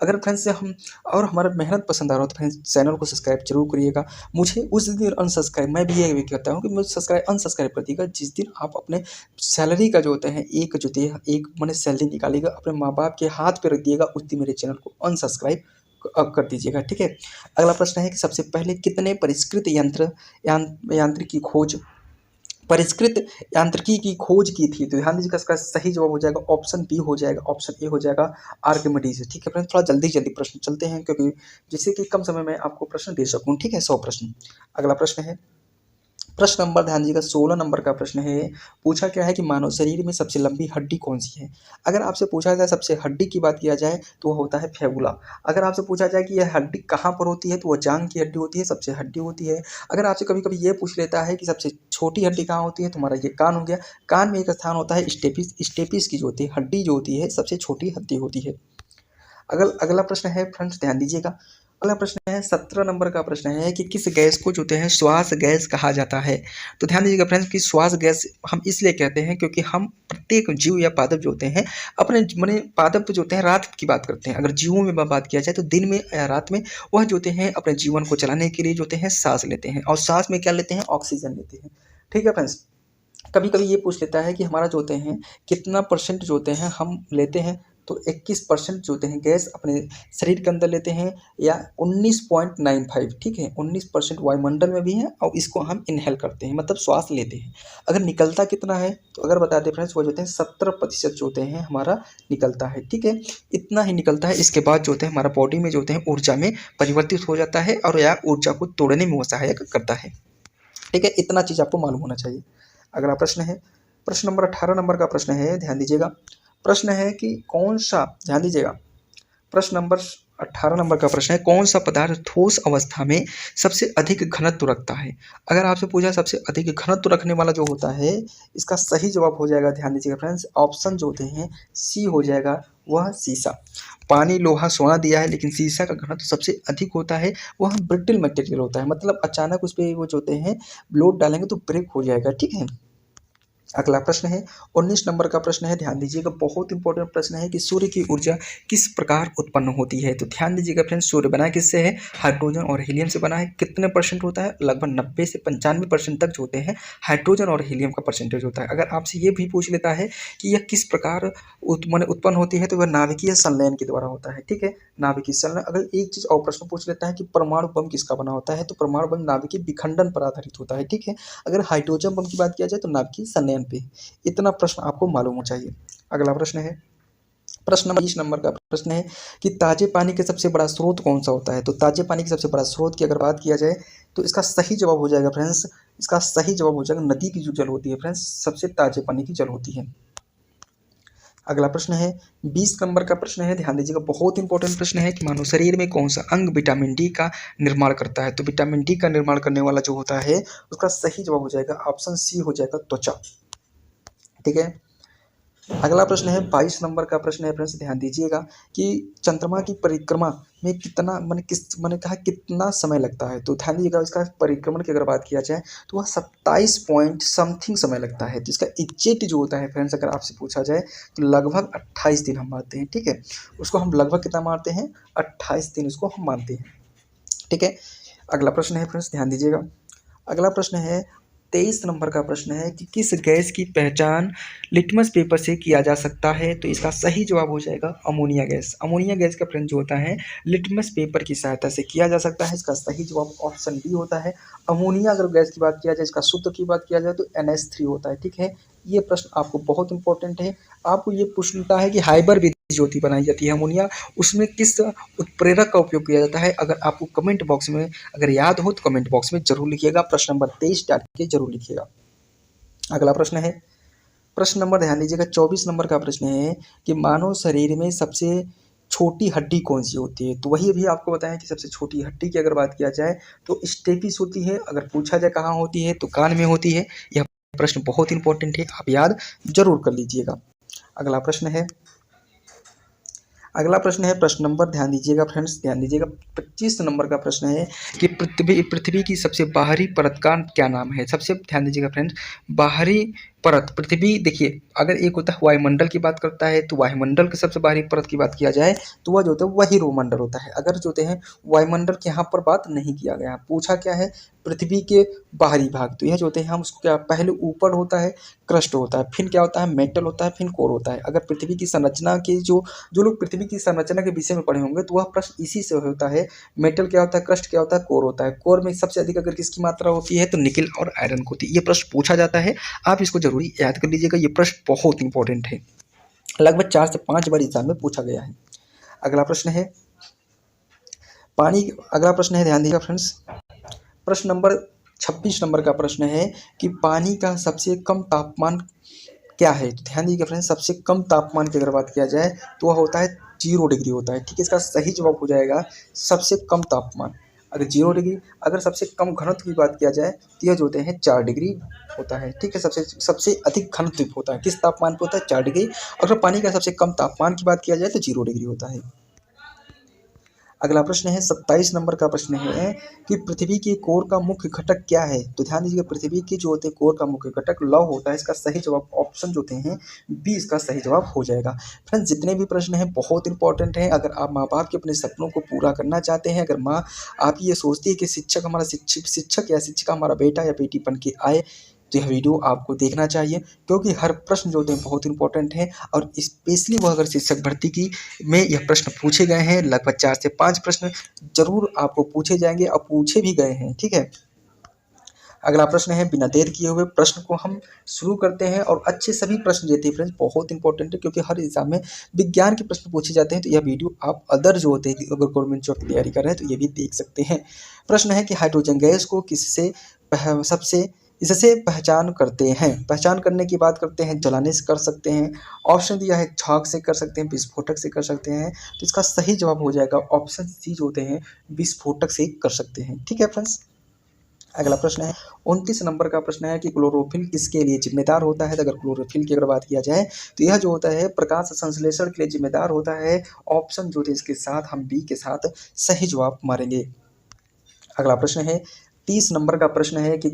अगर फ्रेंड्स से हम और हमारा मेहनत पसंद आ रहा हो तो फ्रेंड्स चैनल को सब्सक्राइब जरूर करिएगा। मुझे उस दिन अनसब्सक्राइब, मैं भी ये भी कहता हूँ कि मुझे अनसब्सक्राइब कर दिएगा जिस दिन आप अपने सैलरी का जो होता है एक जो दे एक मैंने सैलरी निकालिएगा, अपने माँ बाप के हाथ पे रख दिएगा, उस दिन मेरे चैनल को अनसब्सक्राइब कर दीजिएगा, ठीक है। अगला प्रश्न है कि सबसे पहले कितने परिष्कृत यांत्रिक की खोज परिष्कृत यांत्रिकी की खोज की थी। तो ध्यान दीजिएगा इसका सही जवाब हो जाएगा ऑप्शन बी हो जाएगा, ऑप्शन ए हो जाएगा आर्किमिडीज, ठीक है फ्रेंड्स। थोड़ा जल्दी जल्दी प्रश्न चलते हैं क्योंकि जिससे कि कम समय में आपको प्रश्न दे सकूं, ठीक है, 100 प्रश्न। अगला प्रश्न है, प्रश्न नंबर ध्यान दीजिएगा 16 नंबर का प्रश्न है। पूछा क्या है कि मानव शरीर में सबसे लंबी हड्डी कौन सी है। अगर आपसे पूछा जाए सबसे हड्डी की बात किया जाए तो वह होता है फेबुला। अगर आपसे पूछा जाए कि यह हड्डी कहाँ पर होती है तो वह जांग की हड्डी होती है, सबसे हड्डी होती है। अगर आपसे कभी कभी ये पूछ लेता है कि सबसे छोटी हड्डी कहाँ होती है, तुम्हारा ये कान हो गया। कान में एक स्थान होता है स्टेपिस, स्टेपिस की जो होती है हड्डी जो होती है सबसे छोटी हड्डी होती है। अगला प्रश्न है फ्रेंड्स ध्यान दीजिएगा। अगला प्रश्न है 17 नंबर का प्रश्न है कि किस गैस को जो है श्वास गैस कहा जाता है। तो ध्यान दीजिएगा फ्रेंड्स कि श्वास गैस हम इसलिए कहते हैं क्योंकि हम प्रत्येक जीव या पादप जो होते हैं अपने माने पादप जो होते हैं रात की बात करते हैं। अगर जीवों में बात किया जाए तो दिन में या रात में वह जो होते हैं अपने जीवन को चलाने के लिए जो होते हैं सांस लेते हैं, और सांस में क्या लेते हैं, ऑक्सीजन लेते हैं, ठीक है फ्रेंड्स। कभी कभी ये पूछ लेता है कि हमारा जो होते हैं कितना परसेंट जो होते हैं हम लेते हैं, तो 21% जो होते हैं गैस अपने शरीर के अंदर लेते हैं, या 19.95, ठीक है, 19% वायुमंडल में भी है और इसको हम इनहेल करते हैं मतलब श्वास लेते हैं। अगर निकलता कितना है तो अगर बता दें फ्रेंड्स वो जो होते हैं 70% जो होते हैं हमारा निकलता है, ठीक है, इतना ही निकलता है। इसके बाद जो होते हैं हमारा बॉडी में जो होते हैं ऊर्जा में परिवर्तित हो जाता है और यह ऊर्जा को तोड़ने में वो सहायक करता है, ठीक है। इतना चीज़ आपको मालूम होना चाहिए। अगला प्रश्न है, प्रश्न नंबर 18 नंबर का प्रश्न है, ध्यान दीजिएगा। प्रश्न है कि कौन सा, ध्यान दीजिएगा, प्रश्न नंबर 18 नंबर का प्रश्न है, कौन सा पदार्थ ठोस अवस्था में सबसे अधिक घनत्व रखता है? अगर आपसे पूछा सबसे अधिक घनत्व रखने वाला जो होता है, इसका सही जवाब हो जाएगा, ध्यान दीजिएगा फ्रेंड्स, ऑप्शन जो होते हैं सी हो जाएगा, वह शीशा। पानी, लोहा, सोना दिया है, लेकिन शीशा का घनत्व सबसे अधिक होता है, वह ब्रिटल मटेरियल होता है, मतलब अचानक उस पर वो जो होते हैं लोड डालेंगे तो ब्रेक हो जाएगा, ठीक है। अगला प्रश्न है 19 नंबर का प्रश्न है, ध्यान दीजिएगा, बहुत इंपॉर्टेंट प्रश्न है कि सूर्य की ऊर्जा किस प्रकार उत्पन्न होती है? तो ध्यान दीजिएगा फ्रेंड्स, सूर्य बना किससे है? हाइड्रोजन और हीलियम से बना है। कितने परसेंट होता है? लगभग 90 से 95% तक जो होते हैं हाइड्रोजन और हीलियम का परसेंटेज होता है। अगर आपसे ये भी पूछ लेता है कि यह किस प्रकार उत्पन्न होती है, तो वह नाभिकीय संलयन के द्वारा होता है, ठीक है, नाभिकीय संलयन। अगर एक चीज और प्रश्न पूछ लेता है कि परमाणु बम किसका बना होता है, तो परमाणु बम नाभिकीय विखंडन पर आधारित होता है, ठीक है। अगर हाइड्रोजन बम की बात किया जाए तो नाभिकीय संलयन पे। इतना प्रश्न आपको मालूम होना चाहिए। अगला प्रश्न है, प्रश्न नंबर 20 नंबर का प्रश्न है कि ताजे पानी के सबसे बड़ा स्रोत कौन सा होता है? तो ताजे पानी के सबसे बड़ा स्रोत की अगर बात किया जाए तो इसका सही जवाब हो जाएगा फ्रेंड्स, इसका सही जवाब हो जाएगा नदी की जो जल होती है फ्रेंड्स, सबसे ताजे पानी की जल होती है। अगला प्रश्न है 20 नंबर का प्रश्न है, ध्यान दीजिएगा, बहुत इंपॉर्टेंट प्रश्न है कि मानव शरीर में कौन सा अंग विटामिन डी का निर्माण करता है? तो विटामिन डी का निर्माण करने वाला जो होता है उसका सही जवाब हो जाएगा ऑप्शन सी हो जाएगा, त्वचा, ठीक है। अगला प्रश्न है 22 नंबर का प्रश्न है फ्रेंड्स, ध्यान दीजिएगा कि चंद्रमा की परिक्रमा में कितना मैंने कहा कितना समय लगता है? तो ध्यान दीजिएगा, इसका परिक्रमण की अगर बात किया जाए तो वह 27 पॉइंट समथिंग समय लगता है। तो इसका एग्जैक्ट जो होता है फ्रेंड्स, अगर आपसे पूछा जाए तो लगभग 28 दिन हम मानते हैं, ठीक है, उसको हम लगभग कितना मानते हैं? 28 दिन उसको हम मानते हैं, ठीक है। अगला प्रश्न है फ्रेंड्स, ध्यान दीजिएगा, अगला प्रश्न है 23 नंबर का प्रश्न है कि किस गैस की पहचान लिटमस पेपर से किया जा सकता है? तो इसका सही जवाब हो जाएगा अमोनिया गैस। अमोनिया गैस का प्रयोग जो होता है लिटमस पेपर की सहायता से किया जा सकता है। इसका सही जवाब ऑप्शन बी होता है अमोनिया। अगर गैस की बात किया जाए, इसका सूत्र की बात किया जाए तो NH3 होता है, ठीक है। ये प्रश्न आपको बहुत इंपॉर्टेंट है। आपको ये पूछता है कि हाइबर विधि ज्योति बनाई जाती है अमोनिया, उसमें किस उत्प्रेरक का उपयोग किया जाता है? अगर आपको कमेंट बॉक्स में अगर याद हो तो कमेंट बॉक्स में जरूर लिखिएगा, प्रश्न नंबर 23 डाल के जरूर लिखिएगा। अगला प्रश्न है, प्रश्न नंबर ध्यान दीजिएगा 24 नंबर का प्रश्न है कि मानव शरीर में सबसे छोटी हड्डी कौन सी होती है? तो वही अभी आपको बताया कि सबसे छोटी हड्डी की अगर बात किया जाए तो स्टेपिस होती है। अगर पूछा जाए कहाँ होती है तो कान में होती है। यह प्रश्न बहुत इंपॉर्टेंट है, आप याद जरूर कर लीजिएगा। अगला प्रश्न है, अगला प्रश्न है प्रश्न नंबर ध्यान दीजिएगा फ्रेंड्स, ध्यान दीजिएगा 25 नंबर का प्रश्न है कि पृथ्वी की सबसे बाहरी परत का क्या नाम है? सबसे ध्यान दीजिएगा फ्रेंड्स, बाहरी परत पृथ्वी, देखिए अगर एक होता है वायुमंडल की बात करता है तो वायुमंडल की सबसे बाहरी परत की बात किया जाए तो वह जो होता है वही रोमंडल होता है। अगर जो होते हैं वायुमंडल के यहाँ पर बात नहीं किया गया, पूछा क्या है पृथ्वी के बाहरी भाग, तो यह जो होते हैं हम उसको क्या पहले ऊपर होता है क्रस्ट होता है, फिर क्या होता है मेटल होता है, फिर कोर होता है। अगर पृथ्वी की संरचना के जो लोग पृथ्वी की संरचना के विषय में पढ़े होंगे तो वह प्रश्न इसी से होता है। मेटल क्या होता है, क्रस्ट क्या होता है, कोर होता है। कोर में सबसे अधिक अगर किसकी मात्रा होती है तो निकेल और आयरन की होती है। ये प्रश्न पूछा जाता है, आप इसको जरूरी याद कर लीजिएगा, ये प्रश्न बहुत इंपॉर्टेंट है, लगभग 4 से 5 बार एग्जाम में पूछा गया है। अगला प्रश्न है पानी, अगला प्रश्न है ध्यान दीजिएगा फ्रेंड्स, प्रश्न नंबर 26 नंबर का प्रश्न है कि पानी का सबसे कम तापमान क्या है? तो ध्यान दीजिएगा फ्रेंड्स, सबसे कम तापमान की अगर बात किया जाए तो वह होता है 0 डिग्री होता है, ठीक है। इसका सही जवाब हो जाएगा सबसे कम तापमान अगर 0 डिग्री। अगर सबसे कम घनत्व की बात किया जाए तो यह जो होते हैं 4 डिग्री होता है, ठीक है। सबसे अधिक घनत्व होता है किस तापमान पर होता है? 4 डिग्री। अगर पानी का सबसे कम तापमान की बात किया जाए तो 0 डिग्री होता है। अगला प्रश्न है 27 नंबर का प्रश्न है कि पृथ्वी के कोर का मुख्य घटक क्या है? तो ध्यान दीजिएगा, पृथ्वी के जो होते हैं कोर का मुख्य घटक लौह होता है। इसका सही जवाब ऑप्शन जो होते हैं बी, इसका सही जवाब हो जाएगा। फ्रेंड्स, जितने भी प्रश्न हैं बहुत इंपॉर्टेंट हैं। अगर आप माँ बाप के अपने सपनों को पूरा करना चाहते हैं, अगर माँ आप ये सोचती है कि शिक्षक या शिक्षिका हमारा बेटा या बेटी बन के आए, तो यह वीडियो आपको देखना चाहिए, क्योंकि हर प्रश्न जो होते हैं बहुत इंपॉर्टेंट है। और स्पेशली वो अगर शिक्षक भर्ती की में यह प्रश्न पूछे गए हैं, लगभग 4 से 5 प्रश्न जरूर आपको पूछे जाएंगे और पूछे भी गए हैं, ठीक है। अगला प्रश्न है, बिना देर किए हुए प्रश्न को हम शुरू करते हैं। और अच्छे सभी प्रश्न देते हैं फ्रेंड्स, बहुत इंपॉर्टेंट है, क्योंकि हर एग्जाम में विज्ञान के प्रश्न पूछे जाते हैं। तो यह वीडियो आप अदर जो होते हैं अगर गवर्नमेंट जॉब की तैयारी कर रहे हैं तो ये भी देख सकते हैं। प्रश्न है कि हाइड्रोजन गैस को किससे सबसे इससे पहचान करते हैं। पहचान करने की बात करते हैं, जलाने से कर सकते हैं। ऑप्शन दिया है झाग से कर सकते हैं, विस्फोटक से कर सकते हैं। तो इसका सही जवाब हो जाएगा ऑप्शन सी जो होते हैं विस्फोटक से कर सकते हैं। ठीक है फ्रेंड्स। अगला प्रश्न है 29 नंबर का प्रश्न है कि क्लोरोफिल किसके लिए जिम्मेदार होता है। तो अगर क्लोरोफिल की अगर बात किया जाए तो यह जो होता है प्रकाश संश्लेषण के लिए जिम्मेदार होता है। ऑप्शन जो थे इसके साथ हम बी के साथ सही जवाब मारेंगे। अगला प्रश्न है 30 नंबर का प्रश्न है कि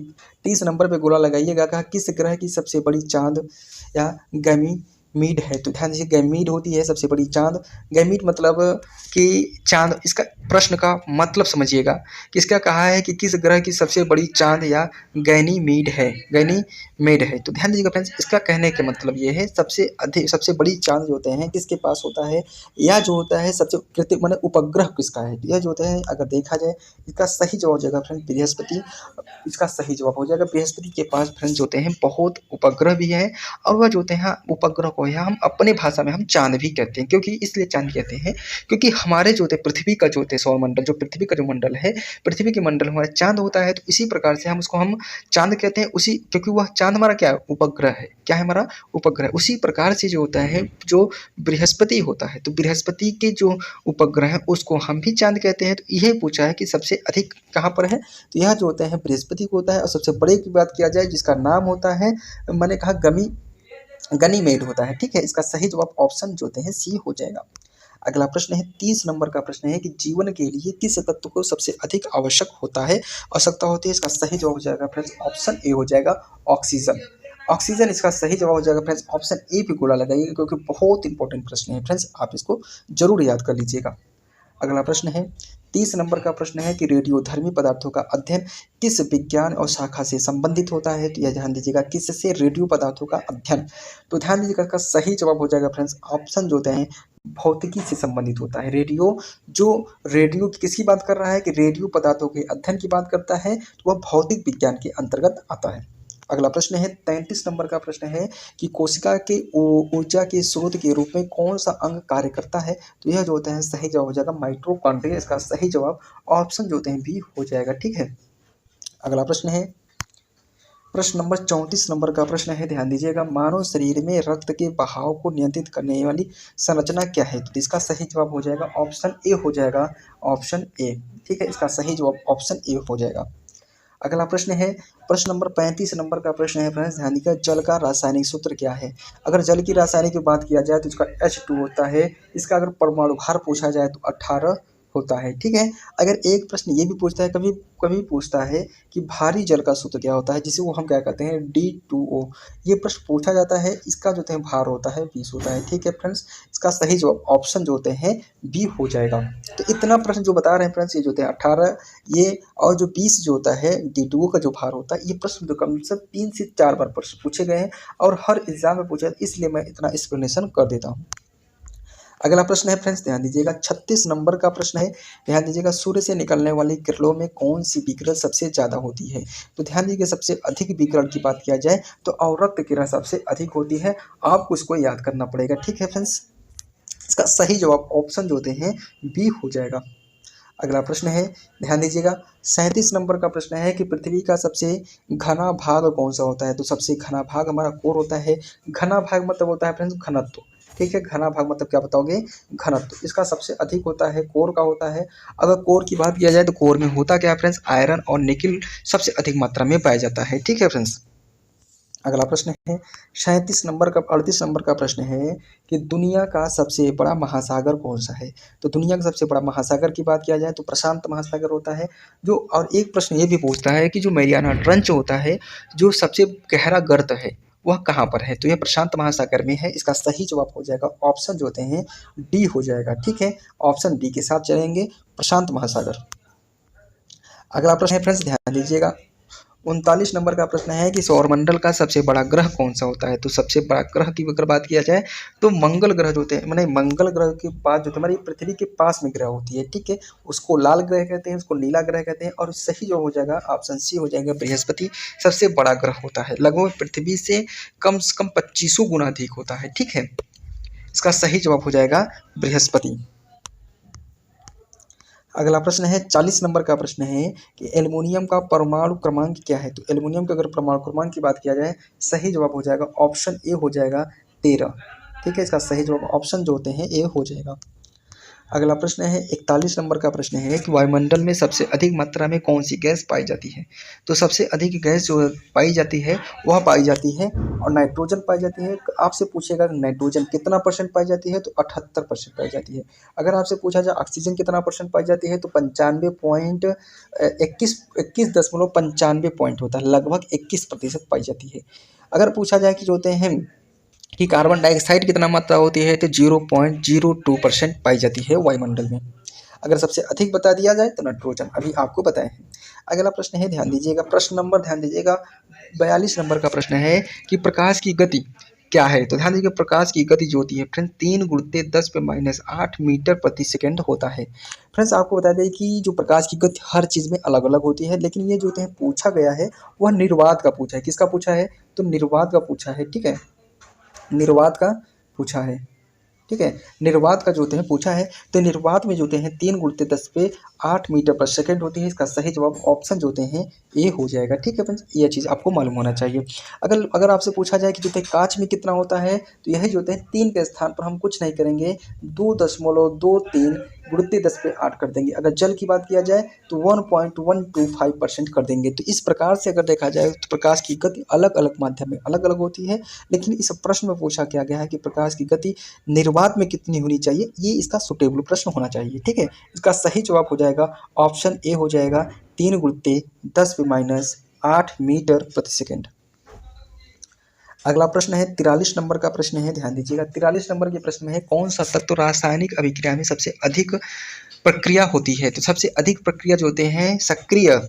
30 नंबर पे गोला लगाइएगा, कहा किस ग्रह की सबसे बड़ी चांद या गैमीड है। तो ध्यान दीजिए गैमीड होती है सबसे बड़ी चांद। गैमीड मतलब कि चांद, इसका प्रश्न का मतलब समझिएगा कि इसका कहा है कि किस ग्रह की सबसे बड़ी चांद या गैनीमीड है, गैनीमेड है। तो ध्यान दीजिएगा फ्रेंड्स, इसका कहने का मतलब ये है सबसे बड़ी चांद जो होते हैं किसके पास होता है, या जो होता है सबसे कृत्रिम माने उपग्रह किसका है। यह जो होता है अगर देखा जाए इसका सही जवाब हो जाएगा फ्रेंड बृहस्पति। इसका सही जवाब हो जाएगा बृहस्पति के पास फ्रेंड्स होते हैं बहुत उपग्रह भी हैं। और वह जो होते हैं उपग्रह को यहाँ हम अपने भाषा में हम चांद भी कहते हैं। क्योंकि इसलिए चांद कहते हैं क्योंकि हमारे जो होते पृथ्वी का जो होते सौरमंडल, जो पृथ्वी का जो मंडल है, पृथ्वी के मंडल हमारा चांद होता है। तो इसी प्रकार से हम उसको हम चांद कहते हैं उसी, क्योंकि वह चांद हमारा क्या है, उपग्रह है। क्या है हमारा उपग्रह। उसी प्रकार से जो होता है जो बृहस्पति होता है, तो बृहस्पति के जो उपग्रह है उसको हम भी चांद कहते हैं। तो यह पूछा है कि सबसे अधिक कहाँ पर है, तो यह जो होता है बृहस्पति को होता है। और सबसे बड़े की बात किया जाए जिसका नाम होता है, मैंने कहा गनीमेड होता है। ठीक है, इसका सही जवाब ऑप्शन जो होते हैं सी हो जाएगा। अगला प्रश्न है 30 नंबर का प्रश्न है कि जीवन के लिए किस तत्व को सबसे अधिक आवश्यक होता है, आवश्यकता होती है। इसका सही जवाब हो जाएगा फ्रेंड्स ऑप्शन ए हो जाएगा ऑक्सीजन। ऑक्सीजन इसका सही जवाब हो जाएगा फ्रेंड्स। ऑप्शन ए पे गोला लगाइएगा क्योंकि बहुत इंपॉर्टेंट प्रश्न है फ्रेंड्स, आप इसको जरूर याद कर लीजिएगा। अगला प्रश्न है 30 नंबर का प्रश्न है कि रेडियोधर्मी पदार्थों का अध्ययन किस विज्ञान और शाखा से संबंधित होता है। तो यह ध्यान दीजिएगा किससे, रेडियो पदार्थों का अध्ययन। तो ध्यान दीजिएगा इसका सही जवाब हो जाएगा फ्रेंड्स ऑप्शन जो होते हैं भौतिकी से संबंधित होता है। रेडियो किसकी बात कर रहा है कि रेडियो पदार्थों के अध्ययन की बात करता है, तो वह भौतिक विज्ञान के अंतर्गत आता है। अगला प्रश्न है 33 नंबर का प्रश्न है कि कोशिका के ऊर्जा के स्रोत के रूप में कौन सा अंग कार्य करता है। तो यह जो होता है सही जवाब हो जाएगा माइटोकॉन्ड्रिया। इसका सही जवाब ऑप्शन जो होते हैं बी हो जाएगा। ठीक है। अगला प्रश्न है प्रश्न नंबर 34 नंबर का प्रश्न है, ध्यान दीजिएगा मानव शरीर में रक्त के बहाव को नियंत्रित करने वाली संरचना क्या है। तो इसका सही जवाब हो जाएगा ऑप्शन ए हो जाएगा, ऑप्शन ए। ठीक है, इसका सही जवाब ऑप्शन ए हो जाएगा। अगला प्रश्न है प्रश्न नंबर 35 नंबर का प्रश्न है फ्रेंड्स, ध्यान दीजिएगा जल का रासायनिक सूत्र क्या है। अगर जल की रासायनिक बात किया जाए तो इसका H2 होता है। इसका अगर परमाणु भार पूछा जाए तो 18 होता है। ठीक है। अगर एक प्रश्न ये भी पूछता है, कभी कभी पूछता है कि भारी जल का सूत्र क्या होता है, जिसे वो हम क्या कहते हैं D2O। ये प्रश्न पूछा जाता है। इसका जो है भार होता है 20 होता है। ठीक है फ्रेंड्स, इसका सही जवाब ऑप्शन जो होते हैं बी हो जाएगा। तो इतना प्रश्न जो बता रहे हैं फ्रेंड्स, ये जो होते हैं 18 ये और जो 20 जो होता है D2O का जो भार होता है, ये प्रश्न जो कम से 3 से 4 बार प्रश्न पूछे गए हैं और हर एग्जाम में पूछा, इसलिए मैं इतना एक्सप्लेनेशन कर देता हूँ। अगला प्रश्न है फ्रेंड्स, ध्यान दीजिएगा 36 नंबर का प्रश्न है। ध्यान दीजिएगा सूर्य से निकलने वाली किरणों में कौन सी विकिरण सबसे ज़्यादा होती है। तो ध्यान दीजिएगा सबसे अधिक विकिरण की बात किया जाए तो अवरक्त किरण सबसे अधिक होती है। आपको इसको याद करना पड़ेगा। ठीक है फ्रेंड्स, इसका सही जवाब ऑप्शन जो होते हैं बी हो जाएगा। अगला प्रश्न है, ध्यान दीजिएगा 37 नंबर का प्रश्न है कि पृथ्वी का सबसे घना भाग कौन सा होता है। तो सबसे घना भाग हमारा कोर होता है। घना भाग मतलब होता है फ्रेंड्स घनत्व। ठीक है, घना भाग मतलब क्या बताओगे, घनत्व। इसका सबसे अधिक होता है कोर का होता है। अगर कोर की बात किया जाए तो कोर में होता क्या है फ्रेंड्स, आयरन और निकिल सबसे अधिक मात्रा में पाया जाता है। ठीक है फ्रेंड्स। अगला प्रश्न है 38 नंबर का प्रश्न है कि दुनिया का सबसे बड़ा महासागर कौन सा है। तो दुनिया का सबसे बड़ा महासागर की बात किया जाए तो प्रशांत महासागर होता है। जो और एक प्रश्न ये भी पूछता है कि जो मैरियाना ट्रंच होता है, जो सबसे गहरा गर्त है, वह कहाँ पर है। तो यह प्रशांत महासागर में है। इसका सही जवाब हो जाएगा ऑप्शन जो होते हैं डी हो जाएगा। ठीक है, ऑप्शन डी के साथ चलेंगे, प्रशांत महासागर। अगला प्रश्न है फ्रेंड्स, ध्यान दीजिएगा 39 नंबर का प्रश्न है कि सौरमंडल का सबसे बड़ा ग्रह कौन सा होता है। तो सबसे बड़ा ग्रह की अगर बात किया जाए तो मंगल ग्रह जो होते हैं, मैंने मंगल ग्रह के बाद जो हमारी पृथ्वी के पास में ग्रह होती है। ठीक है, उसको लाल ग्रह कहते हैं, उसको नीला ग्रह कहते हैं। और सही जो हो जाएगा ऑप्शन सी हो जाएगा, बृहस्पति सबसे बड़ा ग्रह होता है। लगभग पृथ्वी से कम 2500 गुना अधिक होता है। ठीक है, इसका सही जवाब हो जाएगा बृहस्पति। अगला प्रश्न है 40 नंबर का प्रश्न है कि एल्युमिनियम का परमाणु क्रमांक क्या है। तो एल्युमिनियम का अगर परमाणु क्रमांक की बात किया जाए, सही जवाब हो जाएगा ऑप्शन ए हो जाएगा 13। ठीक है, इसका सही जवाब ऑप्शन जो होते हैं ए हो जाएगा। अगला प्रश्न है 41 नंबर का प्रश्न है कि वायुमंडल में सबसे अधिक मात्रा में कौन सी गैस पाई जाती है। तो सबसे अधिक गैस जो पाई जाती है वह पाई जाती है और नाइट्रोजन पाई जाती है। आपसे पूछेगा नाइट्रोजन कितना परसेंट पाई जाती है, तो 78% पाई जाती है। अगर आपसे पूछा जाए ऑक्सीजन कितना परसेंट पाई जाती है, तो 21.95 पॉइंट होता है, लगभग 21% पाई जाती है। अगर पूछा जाए कि जो होते हैं कि कार्बन डाइऑक्साइड कितना मात्रा होती है, तो 0.02% पाई जाती है वायुमंडल में। अगर सबसे अधिक बता दिया जाए तो नाइट्रोजन, अभी आपको बताए हैं। अगला प्रश्न है, ध्यान दीजिएगा, प्रश्न नंबर ध्यान दीजिएगा 42 नंबर का प्रश्न है कि प्रकाश की गति क्या है। तो ध्यान दीजिए, प्रकाश की गति जो होती है फ्रेंड्स 3 × 10⁻8 मीटर प्रति सेकेंड होता है। फ्रेंड्स आपको बता दें कि जो प्रकाश की गति हर चीज़ में अलग अलग होती है, लेकिन ये जो होते हैं पूछा गया है वह निर्वात का पूछा है। किसका पूछा है, तो निर्वात का पूछा है। ठीक है, निर्वात का पूछा है। ठीक है, निर्वात का जो होते हैं पूछा है, तो निर्वात में जो होते हैं 3 × 10⁸ मीटर पर सेकेंड होती है। इसका सही जवाब ऑप्शन जो होते हैं ए हो जाएगा। ठीक है फ्रेंड्स, यह चीज़ आपको मालूम होना चाहिए। अगर अगर आपसे पूछा जाए कि जो होते हैं कांच में कितना होता है, तो यही जो होते हैं 3 के स्थान पर हम कुछ नहीं करेंगे, 2.23 गुणित 10⁸ कर देंगे। अगर जल की बात किया जाए तो 1.125% कर देंगे। तो इस प्रकार से अगर देखा जाए तो प्रकाश की गति अलग अलग माध्यम में अलग अलग होती है, लेकिन इस प्रश्न में पूछा क्या गया है कि प्रकाश की गति निर्वात में कितनी होनी चाहिए, ये इसका सुटेबल प्रश्न होना चाहिए। ठीक है, इसका सही जवाब हो जाएगा ऑप्शन ए हो जाएगा 3 × 10⁻8 मीटर प्रति सेकेंड। अगला प्रश्न है 43 नंबर का प्रश्न है, ध्यान दीजिएगा। 43 नंबर के प्रश्न में है कौन सा तत्व रासायनिक अभिक्रिया में सबसे अधिक प्रक्रिया होती है। तो सबसे अधिक प्रक्रिया जो होते हैं सक्रिय,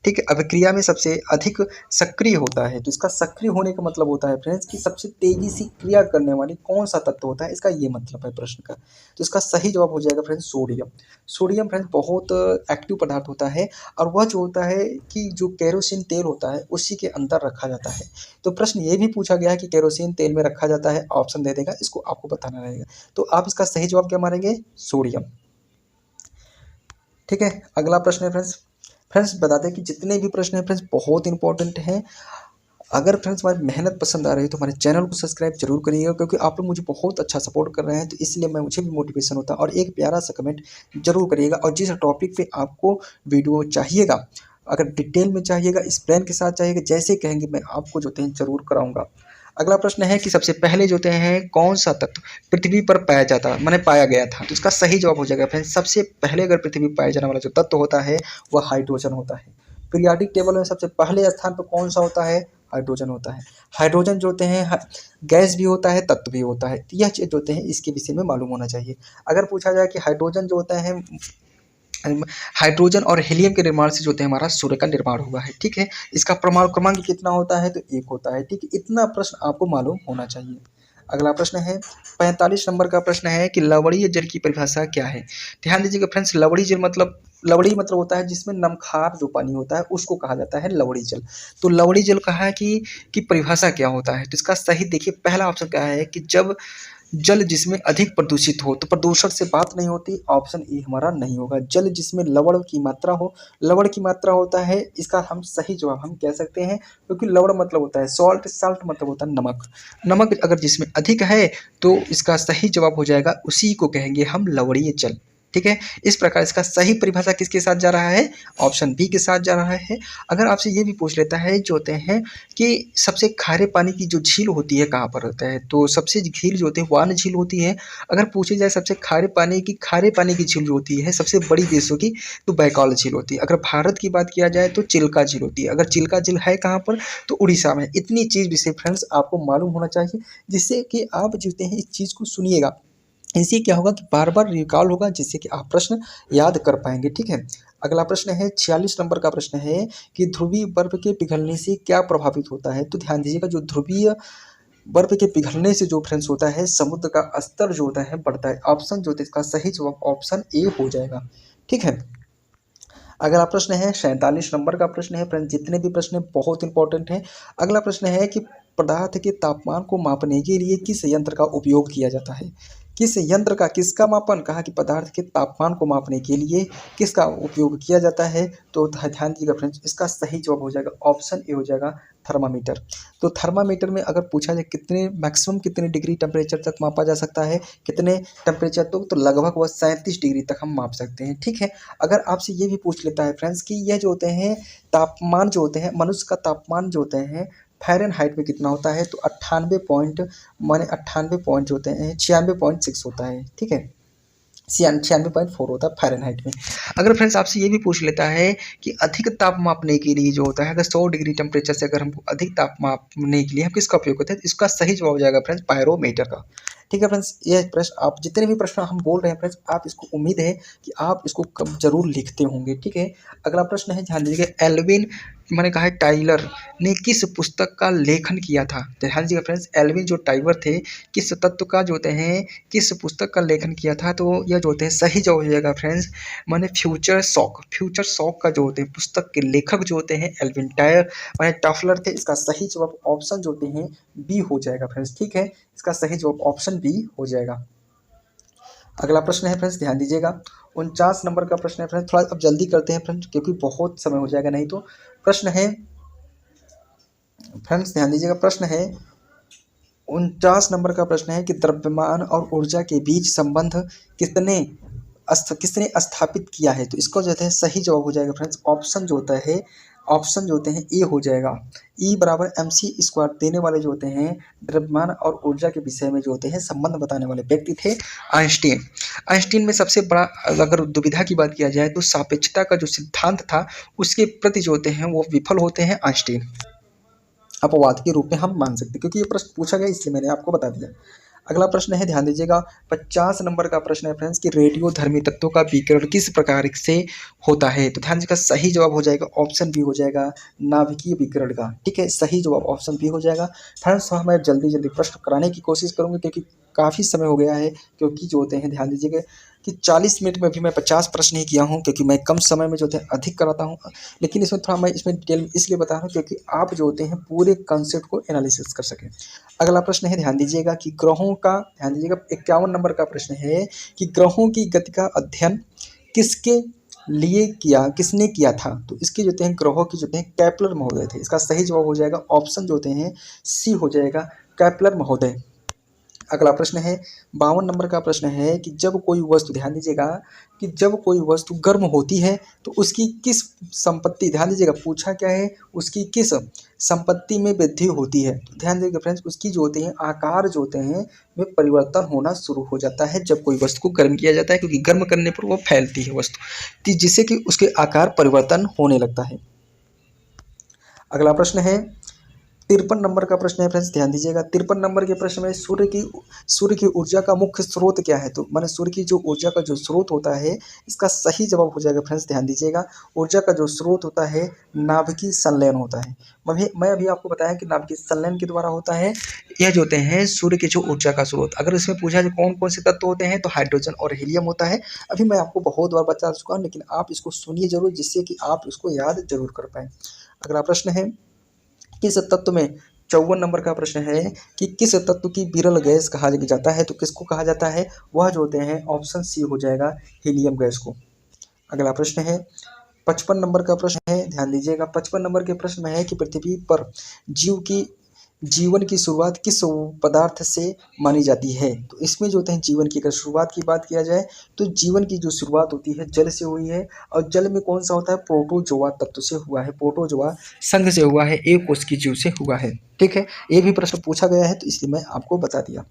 ठीक है, अभिक्रिया में सबसे अधिक सक्रिय होता है। तो इसका सक्रिय होने का मतलब होता है फ्रेंड्स कि सबसे तेजी से क्रिया करने वाली कौन सा तत्व होता है, इसका ये मतलब है प्रश्न का। तो इसका सही जवाब हो जाएगा फ्रेंड्स सोडियम। सोडियम फ्रेंड्स बहुत एक्टिव पदार्थ होता है, और वह जो होता है कि जो केरोसिन तेल होता है उसी के अंदर रखा जाता है। तो प्रश्न ये भी पूछा गया है कि केरोसिन तेल में रखा जाता है, ऑप्शन दे देगा, इसको आपको बताना रहेगा। तो आप इसका सही जवाब क्या मारेंगे, सोडियम। ठीक है, अगला प्रश्न है फ्रेंड्स बता दें कि जितने भी प्रश्न हैं फ्रेंड्स बहुत इंपॉर्टेंट हैं। अगर फ्रेंड्स हमारी मेहनत पसंद आ रही है तो हमारे चैनल को सब्सक्राइब जरूर करिएगा, क्योंकि आप लोग मुझे बहुत अच्छा सपोर्ट कर रहे हैं, तो इसलिए मुझे भी मोटिवेशन होता है। और एक प्यारा सा कमेंट जरूर करिएगा, और जिस टॉपिक पे आपको वीडियो चाहिएगा, अगर डिटेल में चाहिएगा, एक्सप्लेन के साथ चाहिएगा, जैसे कहेंगे मैं आपको जो है जरूर कराऊंगा। अगला प्रश्न है कि सबसे पहले जो होते हैं कौन सा तत्व पृथ्वी पर पाया जाता मैंने पाया गया था। तो इसका सही जवाब हो जाएगा फ्रेंड्स, सबसे पहले अगर पृथ्वी पर पाया जाने वाला जो तत्व होता है वह हाइड्रोजन होता है। पीरियाडिक टेबल में सबसे पहले स्थान पर कौन सा होता है, हाइड्रोजन होता है। हाइड्रोजन जो होते हैं गैस भी होता है, तत्व भी होता है। तो यह चीज जो होते हैं इसके विषय में मालूम होना चाहिए। अगर पूछा जाए कि हाइड्रोजन जो होता है, हाइड्रोजन और हीलियम के निर्माण से जो होते हैं हमारा सूर्य का निर्माण हुआ है। ठीक है, इसका परमाणु क्रमांक कितना होता है, तो 1 होता है। ठीक है, इतना प्रश्न आपको मालूम होना चाहिए। अगला प्रश्न है 45 नंबर का प्रश्न है कि लवणीय जल की परिभाषा क्या है। ध्यान दीजिएगा फ्रेंड्स, लवणीय मतलब होता है जिसमें नमखार जो पानी होता है उसको कहा जाता है लवणीय जल। तो लवणीय जल कहा है कि परिभाषा क्या होता है। तो इसका सही देखिए, पहला ऑप्शन क्या है कि जब जल जिसमें अधिक प्रदूषित हो। तो प्रदूषण से बात नहीं होती, ऑप्शन ए हमारा नहीं होगा। जल जिसमें लवण की मात्रा हो, लवण की मात्रा होता है, इसका हम सही जवाब हम कह सकते हैं, क्योंकि लवण मतलब होता है सॉल्ट, साल्ट मतलब होता है नमक। नमक अगर जिसमें अधिक है तो इसका सही जवाब हो जाएगा, उसी को कहेंगे हम लवणीय जल। ठीक है, इस प्रकार इसका सही परिभाषा किसके साथ जा रहा है, ऑप्शन बी के साथ जा रहा है। अगर आपसे ये भी पूछ लेता है जो होते हैं कि सबसे खारे पानी की जो झील होती है कहाँ पर होता है, तो सबसे झील जो होती है वान झील होती है। अगर पूछी जाए सबसे खारे पानी की झील जो होती है सबसे बड़ी देशों की, तो बैकाल झील होती है। अगर भारत की बात किया जाए तो चिल्का झील होती है। अगर चिल्का झील है कहाँ पर, तो उड़ीसा में। इतनी चीज़ विषय फ्रेंड्स आपको मालूम होना चाहिए, जिससे कि आप जो हैं इस चीज़ को सुनिएगा, इससे क्या होगा कि बार बार रिकॉल होगा, जिससे कि आप प्रश्न याद कर पाएंगे। ठीक है, अगला प्रश्न है 46 नंबर का प्रश्न है कि ध्रुवीय बर्फ के पिघलने से क्या प्रभावित होता है। तो ध्यान दीजिएगा, जो ध्रुवीय बर्फ के पिघलने से जो फ्रेंड्स होता है समुद्र का स्तर जो होता है बढ़ता है। ऑप्शन जो होता है इसका सही जवाब ऑप्शन ए हो जाएगा। ठीक है, अगला प्रश्न है 47 नंबर का प्रश्न है फ्रेंड्स, जितने भी प्रश्न हैं बहुत इंपॉर्टेंट हैं। अगला प्रश्न है कि पदार्थ के तापमान को मापने के लिए किस यंत्र का उपयोग किया जाता है। किस यंत्र का किसका मापन, कहा कि पदार्थ के तापमान को मापने के लिए किसका उपयोग किया जाता है। तो ध्यान दीजिएगा फ्रेंड्स, इसका सही जवाब हो जाएगा ऑप्शन ए हो जाएगा थर्मामीटर। तो थर्मामीटर में अगर पूछा जाए कितने मैक्सिमम कितने डिग्री टेम्परेचर तक मापा जा सकता है, कितने टेम्परेचर तक, तो लगभग वह 37 डिग्री तक हम माप सकते हैं। ठीक है, अगर आपसे ये भी पूछ लेता है फ्रेंड्स कि यह जो होते हैं तापमान जो होते हैं, मनुष्य का तापमान जो होते हैं फ़ारेनहाइट में कितना होता है, तो 98 पॉइंट जो होते हैं 96.6 होता है। ठीक है, 96.4 होता है फ़ारेनहाइट में। अगर फ्रेंड्स आपसे ये भी पूछ लेता है कि अधिक ताप मापने के लिए जो होता है, अगर 100 डिग्री टेम्परेचर से अगर हमको अधिक ताप मापने के लिए हम किसका उपयोग करते हैं, तो इसका सही जवाब हो जाएगा फ्रेंड्स पायरोमीटर का। ठीक है फ्रेंड्स, ये प्रश्न आप जितने भी प्रश्न हम बोल रहे हैं फ्रेंड्स, आप इसको उम्मीद है कि आप इसको कब जरूर लिखते होंगे। ठीक है, अगला प्रश्न है, ध्यान दीजिएगा, एल्विन मैंने कहा है टाइलर ने किस पुस्तक का लेखन किया था। ध्यान दीजिएगा फ्रेंड्स, एल्विन जो टाइलर थे किस तत्व का जो होते हैं किस पुस्तक का लेखन किया था, तो यह जो होते हैं सही जवाब हो जाएगा फ्रेंड्स मैंने फ्यूचर शॉक का जो होते हैं पुस्तक के लेखक जो होते हैं एल्विन टायर मैंने टफलर थे। इसका सही जवाब ऑप्शन जो होते हैं बी हो जाएगा फ्रेंड्स। ठीक है, इसका सही जवाब ऑप्शन बी हो जाएगा। अगला प्रश्न है फ्रेंड्स, ध्यान दीजिएगा, 49 नंबर का प्रश्न है फ्रेंड्स, थोड़ा अब जल्दी करते हैं फ्रेंड्स क्योंकि बहुत समय हो जाएगा नहीं तो। प्रश्न है फ्रेंड्स, ध्यान दीजिएगा, प्रश्न है 49 नंबर का प्रश्न है कि द्रव्यमान और ऊर्जा के बीच संबंध किसने स्थापित किया है। तो इसको जो है सही जवाब हो जाएगा फ्रेंड्स ऑप्शन जो होता है ऑप्शन जो होते हैं ए हो जाएगा। ई बराबर mc² देने वाले जो होते हैं द्रव्यमान और ऊर्जा के विषय में जो होते हैं संबंध बताने वाले व्यक्ति थे आइंस्टीन। आइंस्टीन में सबसे बड़ा अगर दुविधा की बात किया जाए तो सापेक्षता का जो सिद्धांत था उसके प्रति जो होते हैं वो विफल होते हैं आइंस्टीन, अपवाद के रूप में हम मान सकते हैं क्योंकि ये प्रश्न पूछा गया इसलिए मैंने आपको बता दिया। अगला प्रश्न है, ध्यान दीजिएगा, 50 नंबर का प्रश्न है फ्रेंड्स कि रेडियोधर्मी तत्वों का विकिरण किस प्रकार से होता है। तो ध्यान दीजिएगा, सही जवाब हो जाएगा ऑप्शन बी हो जाएगा नाभिकीय विकिरण का। ठीक है, सही जवाब ऑप्शन बी हो जाएगा। फ्रेंड्स मैं जल्दी प्रश्न कराने की कोशिश करूँगा क्योंकि काफ़ी समय हो गया है, क्योंकि जो होते हैं ध्यान दीजिएगा कि 40 मिनट में भी मैं 50 प्रश्न ही किया हूँ क्योंकि मैं कम समय में जो होते हैं अधिक कराता हूँ, लेकिन इसमें थोड़ा मैं इसमें डिटेल इसलिए बता रहा हूँ क्योंकि आप जो होते हैं पूरे कंसेप्ट को एनालिसिस कर सकें। अगला प्रश्न है, ध्यान दीजिएगा कि ग्रहों का, ध्यान दीजिएगा 51 नंबर का प्रश्न है कि ग्रहों की गति का अध्ययन किसके लिए किसने किया था। तो इसके जो होते हैं ग्रहों की जो होते हैं कैप्लर महोदय थे। इसका सही जवाब हो जाएगा ऑप्शन जो होते हैं सी हो जाएगा कैप्लर महोदय। अगला प्रश्न है 52 नंबर का प्रश्न है कि जब कोई वस्तु, ध्यान दीजिएगा, कि जब कोई वस्तु गर्म होती है तो उसकी किस संपत्ति, ध्यान दीजिएगा पूछा क्या है, उसकी किस संपत्ति में वृद्धि होती है। तो ध्यान दीजिएगा फ्रेंड्स, उसकी जो होते हैं आकार जो होते हैं में परिवर्तन होना शुरू हो जाता है जब कोई वस्तु को गर्म किया जाता है, क्योंकि गर्म करने पर वो फैलती है वस्तु, जिससे कि उसके आकार परिवर्तन होने लगता है। अगला प्रश्न है 53 नंबर का प्रश्न है फ्रेंड्स, ध्यान दीजिएगा, 53 नंबर के प्रश्न में सूर्य की ऊर्जा का मुख्य स्रोत क्या है। तो माने सूर्य की जो ऊर्जा का जो स्रोत होता है इसका सही जवाब हो जाएगा फ्रेंड्स, ध्यान दीजिएगा, ऊर्जा का जो स्रोत होता है नाभिकीय संलयन होता है। मैं अभी आपको बताया कि नाभिकीय संलयन के द्वारा होता है। यह जो होते हैं सूर्य के जो ऊर्जा का स्रोत, अगर इसमें पूछा जाए कौन कौन से तत्व होते हैं तो हाइड्रोजन और हीलियम होता है। अभी मैं आपको बहुत बार बता चुका हूँ लेकिन आप इसको सुनिए जरूर जिससे कि आप इसको याद जरूर कर पाएँ। अगला प्रश्न है, किस तत्व में, 54 नंबर का प्रश्न है कि किस तत्व की विरल गैस कहा जाता है। तो किसको कहा जाता है, वह जो होते हैं ऑप्शन सी हो जाएगा हीलियम गैस को। अगला प्रश्न है 55 नंबर का प्रश्न है, ध्यान दीजिएगा, 55 नंबर के प्रश्न में है कि पृथ्वी पर जीवन की शुरुआत किस पदार्थ से मानी जाती है। तो इसमें जो होते हैं जीवन की अगर शुरुआत की बात किया जाए तो जीवन की जो शुरुआत होती है जल से हुई है, और जल में कौन सा होता है, प्रोटोजोआ तत्व से हुआ है, प्रोटोजोआ संघ से हुआ है, एक कोश की जीव से हुआ है। ठीक है, ये भी प्रश्न पूछा गया है तो इसलिए मैं आपको बता दिया।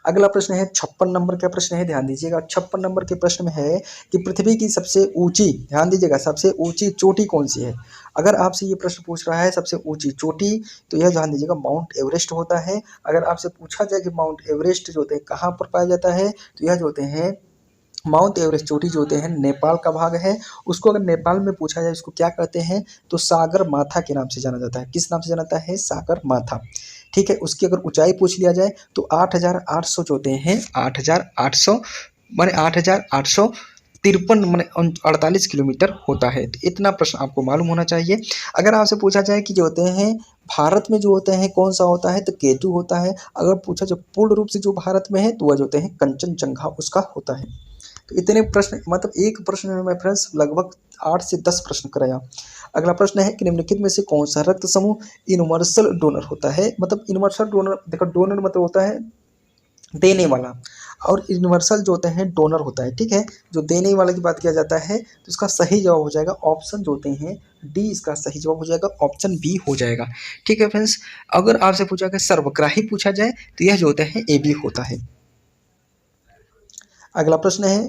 अगला प्रश्न है 56 नंबर का प्रश्न है, ध्यान दीजिएगा, 56 नंबर के प्रश्न में है कि पृथ्वी की सबसे ऊंची, ध्यान दीजिएगा, सबसे ऊंची चोटी कौन सी है। अगर आपसे ये प्रश्न पूछ रहा है सबसे ऊंची चोटी, तो यह ध्यान दीजिएगा माउंट एवरेस्ट होता है। अगर आपसे पूछा जाए कि माउंट एवरेस्ट जो होते हैं कहाँ पर पाया जाता है, तो यह जो होते हैं माउंट एवरेस्ट चोटी जो होते हैं नेपाल का भाग है। उसको अगर नेपाल में पूछा जाए उसको क्या कहते हैं, तो सागर माथा के नाम से जाना जाता है। किस नाम से जाना जाता है, सागर माथा। ठीक है, उसकी अगर ऊंचाई पूछ लिया जाए तो 8,800 जो होते हैं 8,800 माने 8,800 53 माने 48 किलोमीटर होता है। तो इतना प्रश्न आपको मालूम होना चाहिए। अगर आपसे पूछा जाए कि जो होते हैं भारत में जो होते हैं कौन सा होता है, तो केटू होता है। अगर पूछा जो पूर्ण रूप से जो भारत में है तो वह जो होते हैं कंचनजंगा उसका होता है। तो इतने प्रश्न, मतलब एक प्रश्न में मैं फ्रेंड्स लगभग 8 से 10 प्रश्न कराया। अगला प्रश्न है कि निम्नलिखित में से कौन सा रक्त समूह यूनिवर्सल डोनर होता है। मतलब यूनिवर्सल डोनर, देखो डोनर मतलब होता है देने वाला, और यूनिवर्सल जो होते हैं डोनर होता है। ठीक है, जो देने वाले की बात किया जाता है तो इसका सही जवाब हो जाएगा ऑप्शन जो होते हैं डी, इसका सही जवाब हो जाएगा ऑप्शन बी हो जाएगा। ठीक है फ्रेंड्स, अगर आपसे पूछा गया सर्वग्राही पूछा जाए तो यह जो होता है ए बी होता है। अगला प्रश्न है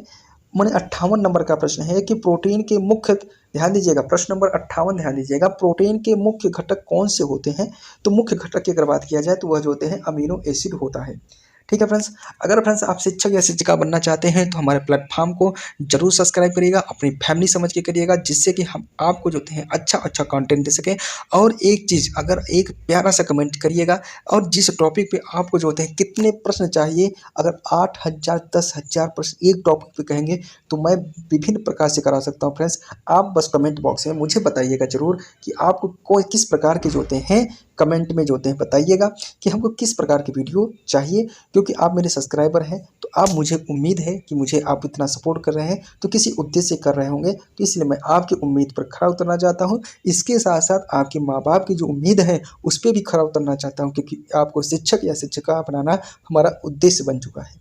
मैंने 58 नंबर का प्रश्न है कि प्रोटीन के मुख्य, ध्यान दीजिएगा प्रश्न नंबर 58 ध्यान दीजिएगा, प्रोटीन के मुख्य घटक कौन से होते हैं। तो मुख्य घटक की अगर बात किया जाए तो वह जो होते हैं अमीनो एसिड होता है। ठीक है फ्रेंड्स, अगर फ्रेंड्स आप शिक्षक या शिक्षिका बनना चाहते हैं तो हमारे प्लेटफॉर्म को जरूर सब्सक्राइब करिएगा, अपनी फैमिली समझ के करिएगा, जिससे कि हम आपको जो होते हैं अच्छा अच्छा कंटेंट दे सकें। और एक चीज़, अगर एक प्यारा सा कमेंट करिएगा, और जिस टॉपिक पे आपको जो होते हैं कितने प्रश्न चाहिए, अगर 8,000 10,000 प्रश्न एक टॉपिक पे कहेंगे तो मैं विभिन्न प्रकार से करा सकता हूँ फ्रेंड्स। आप बस कमेंट बॉक्स में मुझे बताइएगा जरूर कि आपको कोई किस प्रकार के जो होते हैं, कमेंट में जो होते हैं बताइएगा कि हमको किस प्रकार की वीडियो चाहिए। क्योंकि आप मेरे सब्सक्राइबर हैं तो आप, मुझे उम्मीद है कि मुझे आप इतना सपोर्ट कर रहे हैं तो किसी उद्देश्य से कर रहे होंगे, तो इसलिए मैं आपकी उम्मीद पर खरा उतरना चाहता हूं। इसके साथ साथ आपके माँ बाप की जो उम्मीद है उस पर भी खरा उतरना चाहता हूं, क्योंकि आपको शिक्षक या शिक्षिका बनाना हमारा उद्देश्य बन चुका है।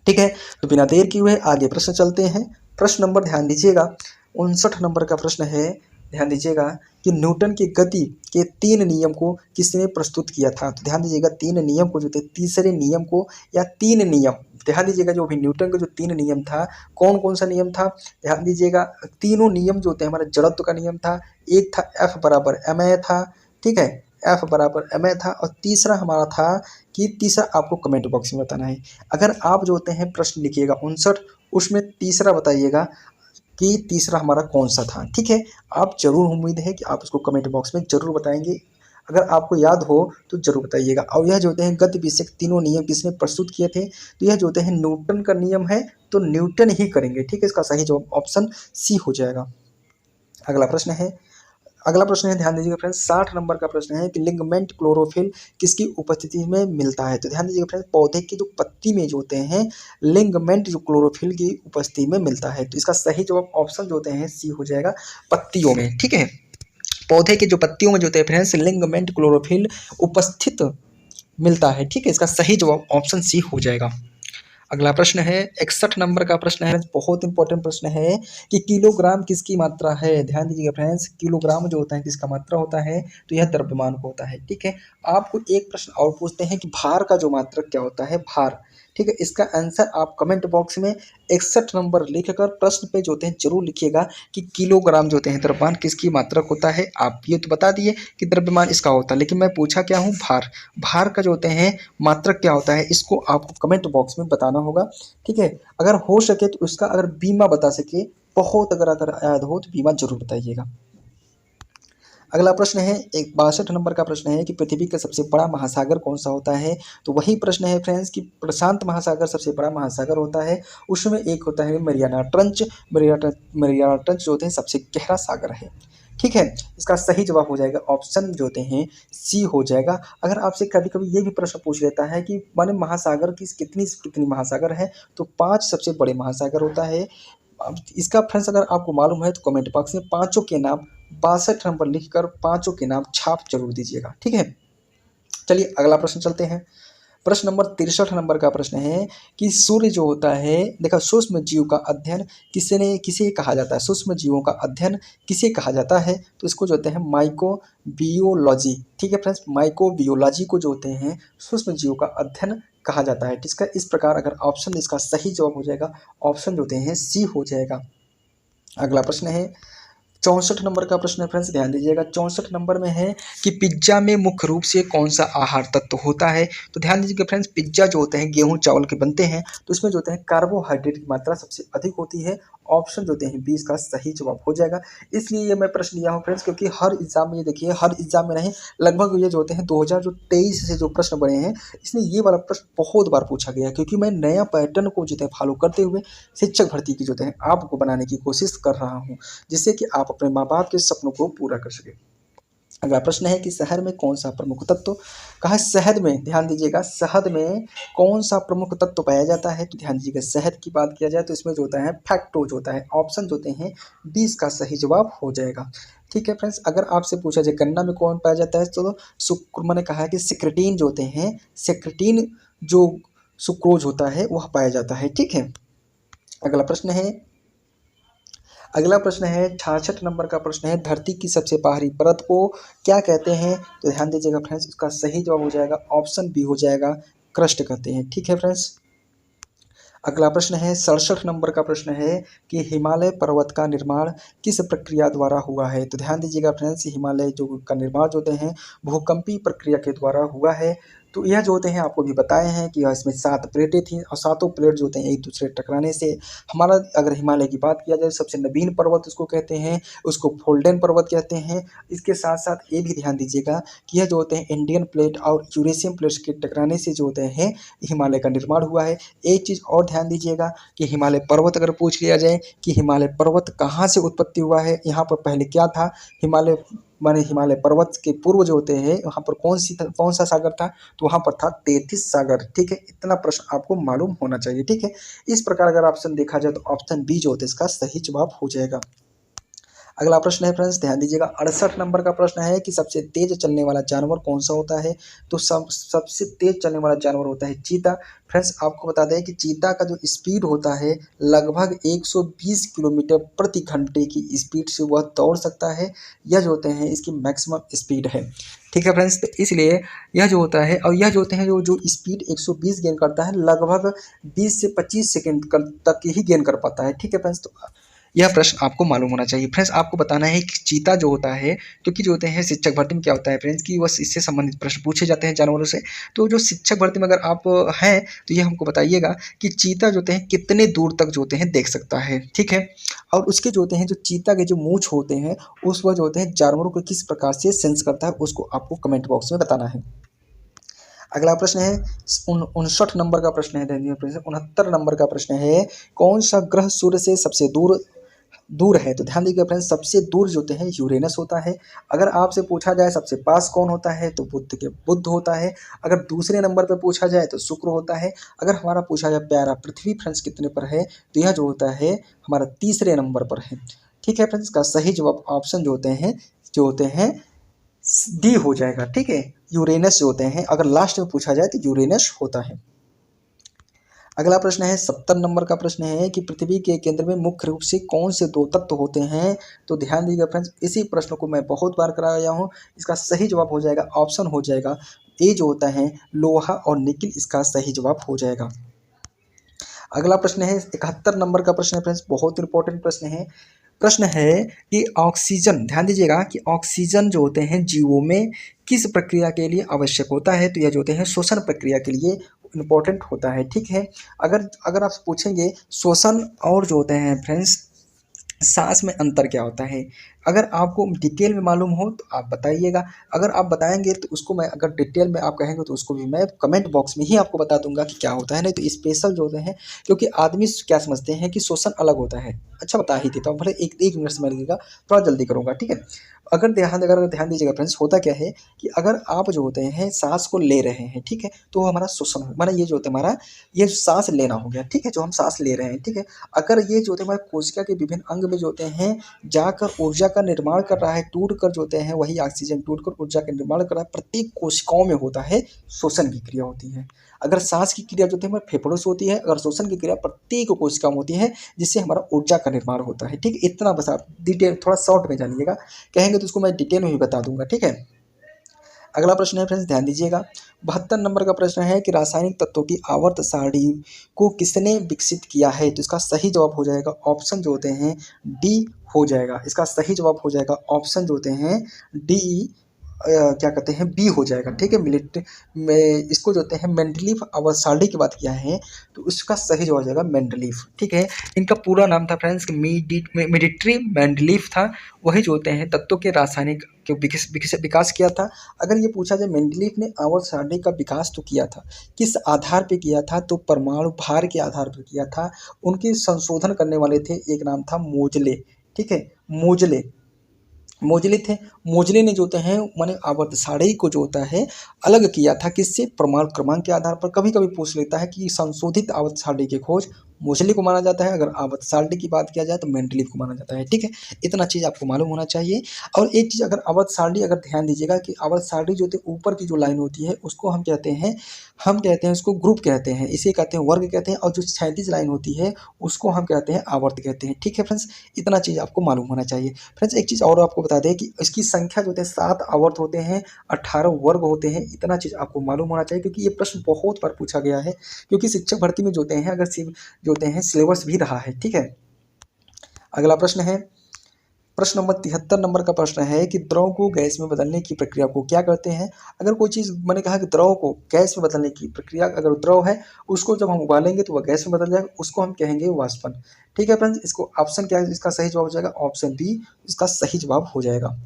ठीक है, तो बिना देर किए हुए आगे प्रश्न चलते हैं। प्रश्न नंबर ध्यान दीजिएगा 59 नंबर का प्रश्न है। ध्यान दीजिएगा कि न्यूटन की गति के 3 नियम को किसने प्रस्तुत किया था। तो ध्यान दीजिएगा 3 नियम को जो थे, तीसरे नियम को या 3 नियम, ध्यान दीजिएगा जो भी न्यूटन का जो 3 नियम था, कौन कौन सा नियम था। ध्यान दीजिएगा तीनों नियम जो होते हैं हमारे जड़त्व का नियम था, एक था एफ बराबर एम ए था। ठीक है, एफ बराबर एम ए था, और तीसरा हमारा था कि, तीसरा आपको कमेंट बॉक्स में बताना है। अगर आप जो होते हैं प्रश्न लिखिएगा 59, उसमें तीसरा बताइएगा कि तीसरा हमारा कौन सा था। ठीक है, आप जरूर, उम्मीद है कि आप उसको कमेंट बॉक्स में जरूर बताएंगे। अगर आपको याद हो तो जरूर बताइएगा। और यह जो होते हैं गति विषयक तीनों नियम किसने प्रस्तुत किए थे, तो यह जो होते हैं न्यूटन का नियम है, तो न्यूटन ही करेंगे। ठीक है, इसका सही जवाब ऑप्शन सी हो जाएगा। अगला प्रश्न है, अगला प्रश्न है, ध्यान दीजिएगा फ्रेंड्स 60 नंबर का प्रश्न है कि लिगमेंट क्लोरोफिल किसकी उपस्थिति में मिलता है। तो ध्यान दीजिएगा फ्रेंड्स, पौधे की जो पत्ती में जो होते हैं लिगमेंट जो क्लोरोफिल की उपस्थिति में मिलता है। तो इसका सही जवाब ऑप्शन जो होते हैं सी हो जाएगा, पत्तियों में। ठीक है, पौधे की जो पत्तियों में जो होते हैं फ्रेंड्स लिगमेंट क्लोरोफिल उपस्थित मिलता है। ठीक है, इसका सही जवाब ऑप्शन सी हो जाएगा। अगला प्रश्न है 61 नंबर का प्रश्न है, बहुत इंपॉर्टेंट प्रश्न है कि किलोग्राम किसकी मात्रा है। ध्यान दीजिएगा फ्रेंड्स, किलोग्राम जो होता है किसका मात्रा होता है, तो यह द्रव्यमान को होता है। ठीक है, आपको एक प्रश्न और पूछते हैं कि भार का जो मात्रक क्या होता है, भार। ठीक है, इसका आंसर आप कमेंट बॉक्स में 61 नंबर लिखकर प्रश्न पे जो होते हैं जरूर लिखिएगा कि किलोग्राम जो होते हैं द्रव्यमान किसकी मात्रक होता है। आप ये तो बता दिए कि द्रव्यमान इसका होता है, लेकिन मैं पूछा क्या हूँ, भार। भार का जो होते हैं मात्रक क्या होता है, इसको आपको कमेंट बॉक्स में बताना होगा। ठीक है, अगर हो सके तो उसका अगर बीमा बता सके, बहुत अगर याद हो तो बीमा जरूर बताइएगा। अगला प्रश्न है एक 62 नंबर का प्रश्न है कि पृथ्वी का सबसे बड़ा महासागर कौन सा होता है। तो वही प्रश्न है फ्रेंड्स कि प्रशांत महासागर सबसे बड़ा महासागर होता है, उसमें एक होता है मरियाना ट्रंच। मरियाना ट्रंच जो होते हैं सबसे गहरा सागर है। ठीक है, इसका सही जवाब हो जाएगा ऑप्शन जो होते हैं सी हो जाएगा। अगर आपसे कभी कभी ये भी प्रश्न पूछ लेता है कि माने महासागर की कितनी कितनी महासागर है, तो 5 सबसे बड़े महासागर होता है। अब इसका फ्रेंड्स अगर आपको मालूम है तो कमेंट बॉक्स में पांचों के नाम 62 नंबर लिखकर पांचों के नाम छाप जरूर दीजिएगा। ठीक है, चलिए अगला प्रश्न चलते हैं। प्रश्न नंबर 63 नंबर का प्रश्न है कि सूर्य जो होता है, देखा सूक्ष्म जीव का अध्ययन किसे कहा जाता है, सूक्ष्म जीवों का अध्ययन किसे कहा जाता है। तो इसको जो होते हैं माइक्रोबियोलॉजी। ठीक है फ्रेंड्स, माइक्रोबियोलॉजी को जो होते हैं सूक्ष्म जीवों का अध्ययन कहा जाता है। इसका इस प्रकार अगर ऑप्शन, इसका सही जवाब हो जाएगा ऑप्शन जो होते हैं सी हो जाएगा। अगला प्रश्न है 64 नंबर का प्रश्न है फ्रेंड्स, ध्यान दीजिएगा 64 नंबर में है कि पिज्जा में मुख्य रूप से कौन सा आहार तत्व होता है। तो ध्यान दीजिएगा फ्रेंड्स, पिज्जा जो होते हैं गेहूं चावल के बनते हैं, तो इसमें जो होते हैं कार्बोहाइड्रेट की मात्रा सबसे अधिक होती है, ऑप्शन जो होते हैं 20 का सही जवाब हो जाएगा। इसलिए ये मैं प्रश्न लिया हूँ फ्रेंड्स, क्योंकि हर एग्जाम में ये देखिए, हर एग्जाम में नहीं, लगभग ये जो होते हैं 2023 से जो प्रश्न बने हैं, इसमें ये वाला प्रश्न बहुत बार पूछा गया है, क्योंकि मैं नया पैटर्न को जो है फॉलो करते हुए शिक्षक भर्ती की जो है आपको बनाने की कोशिश कर रहा हूँ, जिससे कि आप अपने माँ बाप के सपनों को पूरा कर सके। अगला प्रश्न है कि शहर में कौन सा प्रमुख तत्व, कहा शहद में, ध्यान दीजिएगा, शहद में कौन सा प्रमुख तत्व पाया जाता है, तो ध्यान दीजिएगा शहद की बात किया जाए तो इसमें जो होता है फैक्टोज होता है। ऑप्शन जो होते हैं 20 का सही जवाब हो जाएगा। ठीक है फ्रेंड्स, अगर आपसे पूछा जाए गन्ना में कौन पाया जाता है, तो शुक्र, मैंने कहा है कि सिक्रेटीन जो होते हैं, सिक्रेटीन जो सुक्रोज होता है वह पाया जाता है। ठीक है, अगला प्रश्न है, अगला प्रश्न है 66 नंबर का प्रश्न है, धरती की सबसे बाहरी परत को क्या कहते हैं, तो ध्यान दीजिएगा फ्रेंड्स, इसका सही जवाब हो जाएगा ऑप्शन बी हो जाएगा, क्रस्ट कहते हैं। ठीक है फ्रेंड्स, अगला प्रश्न है 67 नंबर का प्रश्न है कि हिमालय पर्वत का निर्माण किस प्रक्रिया द्वारा हुआ है, तो ध्यान दीजिएगा फ्रेंड्स, हिमालय जो का निर्माण जो होते हैं भूकंपीय प्रक्रिया के द्वारा हुआ है। तो यह जो होते हैं आपको भी बताए हैं कि इसमें 7 प्लेटें थी और सातों प्लेट जो होते हैं एक दूसरे टकराने से हमारा, अगर हिमालय की बात किया जाए सबसे नवीन पर्वत उसको कहते हैं, उसको फोल्डन पर्वत कहते हैं। इसके साथ साथ ये भी ध्यान दीजिएगा कि यह जो होते हैं इंडियन प्लेट और यूरेशियन प्लेट्स के टकराने से जो होते हैं हिमालय का निर्माण हुआ है। एक चीज़ और ध्यान दीजिएगा कि हिमालय पर्वत अगर पूछ लिया जाए कि हिमालय पर्वत कहाँ से उत्पत्ति हुआ है, यहाँ पर पहले क्या था, हिमालय माने हिमालय पर्वत के पूर्व जो होते हैं वहाँ पर कौन सा सागर था, तो वहाँ पर था तेथिस सागर। ठीक है, इतना प्रश्न आपको मालूम होना चाहिए। ठीक है, इस प्रकार अगर ऑप्शन देखा जाए तो ऑप्शन बी जो होता है इसका सही जवाब हो जाएगा। अगला प्रश्न है फ्रेंड्स, ध्यान दीजिएगा 68 नंबर का प्रश्न है कि सबसे तेज चलने वाला जानवर कौन सा होता है, तो सबसे तेज चलने वाला जानवर होता है चीता। फ्रेंड्स आपको बता दें कि चीता का जो स्पीड होता है लगभग 120 किलोमीटर प्रति घंटे की स्पीड से वह दौड़ सकता है। यह जो होते हैं इसकी मैक्सिमम स्पीड है। ठीक है फ्रेंड्स, तो इसलिए यह जो होता है, और यह जो होते हैं जो स्पीड 120 गेन करता है लगभग 20 से 25 सेकेंड तक ही गेन कर पाता है। ठीक है फ्रेंड्स, तो यह प्रश्न आपको मालूम होना चाहिए। फ्रेंड्स आपको बताना है कि चीता जो होता है, क्योंकि जो होते हैं शिक्षक भर्ती में क्या होता है फ्रेंड्स कि बस इससे संबंधित प्रश्न पूछे जाते हैं जानवरों से। तो जो शिक्षक भर्ती में अगर आप हैं तो ये हमको बताइएगा कि चीता जो होते हैं कितने दूर तक जो होते हैं देख सकता है। ठीक है, और उसके जो होते हैं जो चीता के जो मूंछ होते हैं उस वह जो होते हैं जानवरों को किस प्रकार से सेंस करता है उसको आपको कमेंट बॉक्स में बताना है। अगला प्रश्न है 59 नंबर का प्रश्न है, 69 नंबर का प्रश्न है, कौन सा ग्रह सूर्य से सबसे दूर दूर है, तो ध्यान दीजिएगा फ्रेंड्स, सबसे दूर जो होते हैं यूरेनस होता है। अगर आपसे पूछा जाए सबसे पास कौन होता है तो बुध होता है। अगर दूसरे नंबर पर पूछा जाए तो शुक्र होता है। अगर हमारा पूछा जाए प्यारा पृथ्वी फ्रेंड्स कितने पर है, तो यह जो होता है हमारा तीसरे नंबर पर है। ठीक है फ्रेंड्स, का सही जवाब ऑप्शन जो होते हैं डी हो जाएगा। ठीक है, यूरेनस जो होते हैं अगर लास्ट में पूछा जाए तो यूरेनस होता है। अगला प्रश्न है 70 नंबर का प्रश्न है कि पृथ्वी के केंद्र में मुख्य रूप से कौन से 2 तत्व होते हैं, तो ध्यान दीजिएगा फ्रेंड्स, इसी प्रश्न को मैं बहुत बार कराया हूँ। इसका सही जवाब हो जाएगा ऑप्शन हो जाएगा ए जो होता है लोहा और निकिल, इसका सही जवाब हो जाएगा। अगला प्रश्न है 71 नंबर का प्रश्न है फ्रेंड्स, बहुत इंपॉर्टेंट प्रश्न है कि ऑक्सीजन, ध्यान दीजिएगा कि ऑक्सीजन जो होते हैं जीवों में किस प्रक्रिया के लिए आवश्यक होता है, तो यह जो होते हैं श्वसन प्रक्रिया के लिए इंपॉर्टेंट होता है। ठीक है, अगर अगर आप पूछेंगे श्वसन और जो होते हैं फ्रेंड्स सांस में अंतर क्या होता है, अगर आपको डिटेल में मालूम हो तो आप बताइएगा। अगर आप बताएंगे तो उसको मैं, अगर डिटेल में आप कहेंगे तो उसको भी मैं कमेंट बॉक्स में ही आपको बता दूंगा कि क्या होता है। नहीं तो स्पेशल जो होते हैं, क्योंकि आदमी क्या समझते हैं कि श्वसन अलग होता है। अच्छा बता ही देता हूँ, भले एक मिनट समय लगेगा, थोड़ा जल्दी करूँगा। ठीक है, अगर ध्यान दीजिएगा फ्रेंड्स, होता क्या है कि अगर आप जो होते हैं सांस को ले रहे हैं, ठीक है, तो वो हमारा श्वसन हो, माना ये जो होता है हमारा ये सांस लेना हो गया। ठीक है, जो हम सांस ले रहे हैं, ठीक है, अगर ये जो होते हैं हमारे कोशिका के विभिन्न अंग में जो होते हैं जाकर ऊर्जा का निर्माण कर रहा है, टूट कर जो होते हैं वही ऑक्सीजन टूट कर ऊर्जा का निर्माण कर रहा है, प्रत्येक कोशिकाओं में होता है श्वसन की क्रिया होती है। अगर सांस की क्रिया जो होती है हमारे फेफड़ों से होती है, अगर श्वसन की क्रिया प्रत्येक कोशिका में होती है जिससे हमारा ऊर्जा का निर्माण होता है। ठीक है, इतना बस आप डिटेल थोड़ा शॉर्ट में जानिएगा, कहेंगे तो उसको मैं डिटेल में भी बता दूंगा। ठीक है, अगला प्रश्न है फ्रेंड्स, ध्यान दीजिएगा 72 नंबर का प्रश्न है कि रासायनिक तत्वों की आवर्त सारणी को किसने विकसित किया है, तो इसका सही जवाब हो जाएगा ऑप्शन जो होते हैं डी हो जाएगा। इसका सही जवाब हो जाएगा ऑप्शन जो होते हैं डी क्या कहते हैं बी हो जाएगा, ठीक है। मिलिट्री में इसको जो होते हैं मेंडलीफ अवसाल्डी की बात किया है तो उसका सही जवाब हो जाएगा मेंडलीफ, ठीक है। इनका पूरा नाम था फ्रेंड्स मिलिट्री मेंडलीफ था। वही जो होते हैं तत्वों के रासायनिक के विकास किया था। अगर ये पूछा जाए मेंडलीफ ने अवसाल्डी का विकास तो किया था, किस आधार पे किया था, तो परमाणु भार के आधार पर किया था। उनके संशोधन करने वाले थे, एक नाम था मोजले, ठीक है, मोजले मोजले थे। मोजले ने जो होते हैं माने आवर्त सारणी को जो होता है अलग किया था, किससे, परमाणु क्रमांक के आधार पर। कभी कभी पूछ लेता है कि संशोधित आवर्त सारणी की खोज मोजले को माना जाता है, अगर आवर्त सारणी की बात किया जाए तो मेंडलीफ को माना जाता है, ठीक है। इतना चीज़ आपको मालूम होना चाहिए। और एक चीज़, अगर आवर्त सारणी, अगर ध्यान दीजिएगा कि आवर्त सारणी जो होती है ऊपर की जो लाइन होती है उसको हम कहते हैं उसको ग्रुप कहते हैं, इसे कहते हैं वर्ग कहते हैं। और जो क्षैतिज लाइन होती है उसको हम कहते हैं आवर्त कहते हैं, ठीक है फ्रेंड्स। इतना चीज़ आपको मालूम होना चाहिए। फ्रेंड्स एक चीज़ और आपको बता दें कि इसकी संख्या जो होते हैं 7 आवर्त होते हैं, 18 वर्ग होते हैं। इतना चीज़ आपको मालूम होना चाहिए क्योंकि ये प्रश्न बहुत बार पूछा गया है, क्योंकि शिक्षक भर्ती में जो होते हैं अगर जो होते हैं सिलेबस भी रहा है, ठीक है। अगला प्रश्न है, प्रश्न नंबर 73 नंबर का प्रश्न है कि द्रव को गैस में बदलने की प्रक्रिया को क्या कहते हैं। अगर कोई चीज़ मैंने कहा कि द्रव को गैस में बदलने की प्रक्रिया, अगर द्रव है उसको जब हम उबालेंगे तो वह गैस में बदल जाएगा, उसको हम कहेंगे वाष्पन, ठीक है फ्रेंड्स। इसको ऑप्शन क्या है, इसका सही जवाब हो जाएगा ऑप्शन बी, इसका सही जवाब हो जाएगा।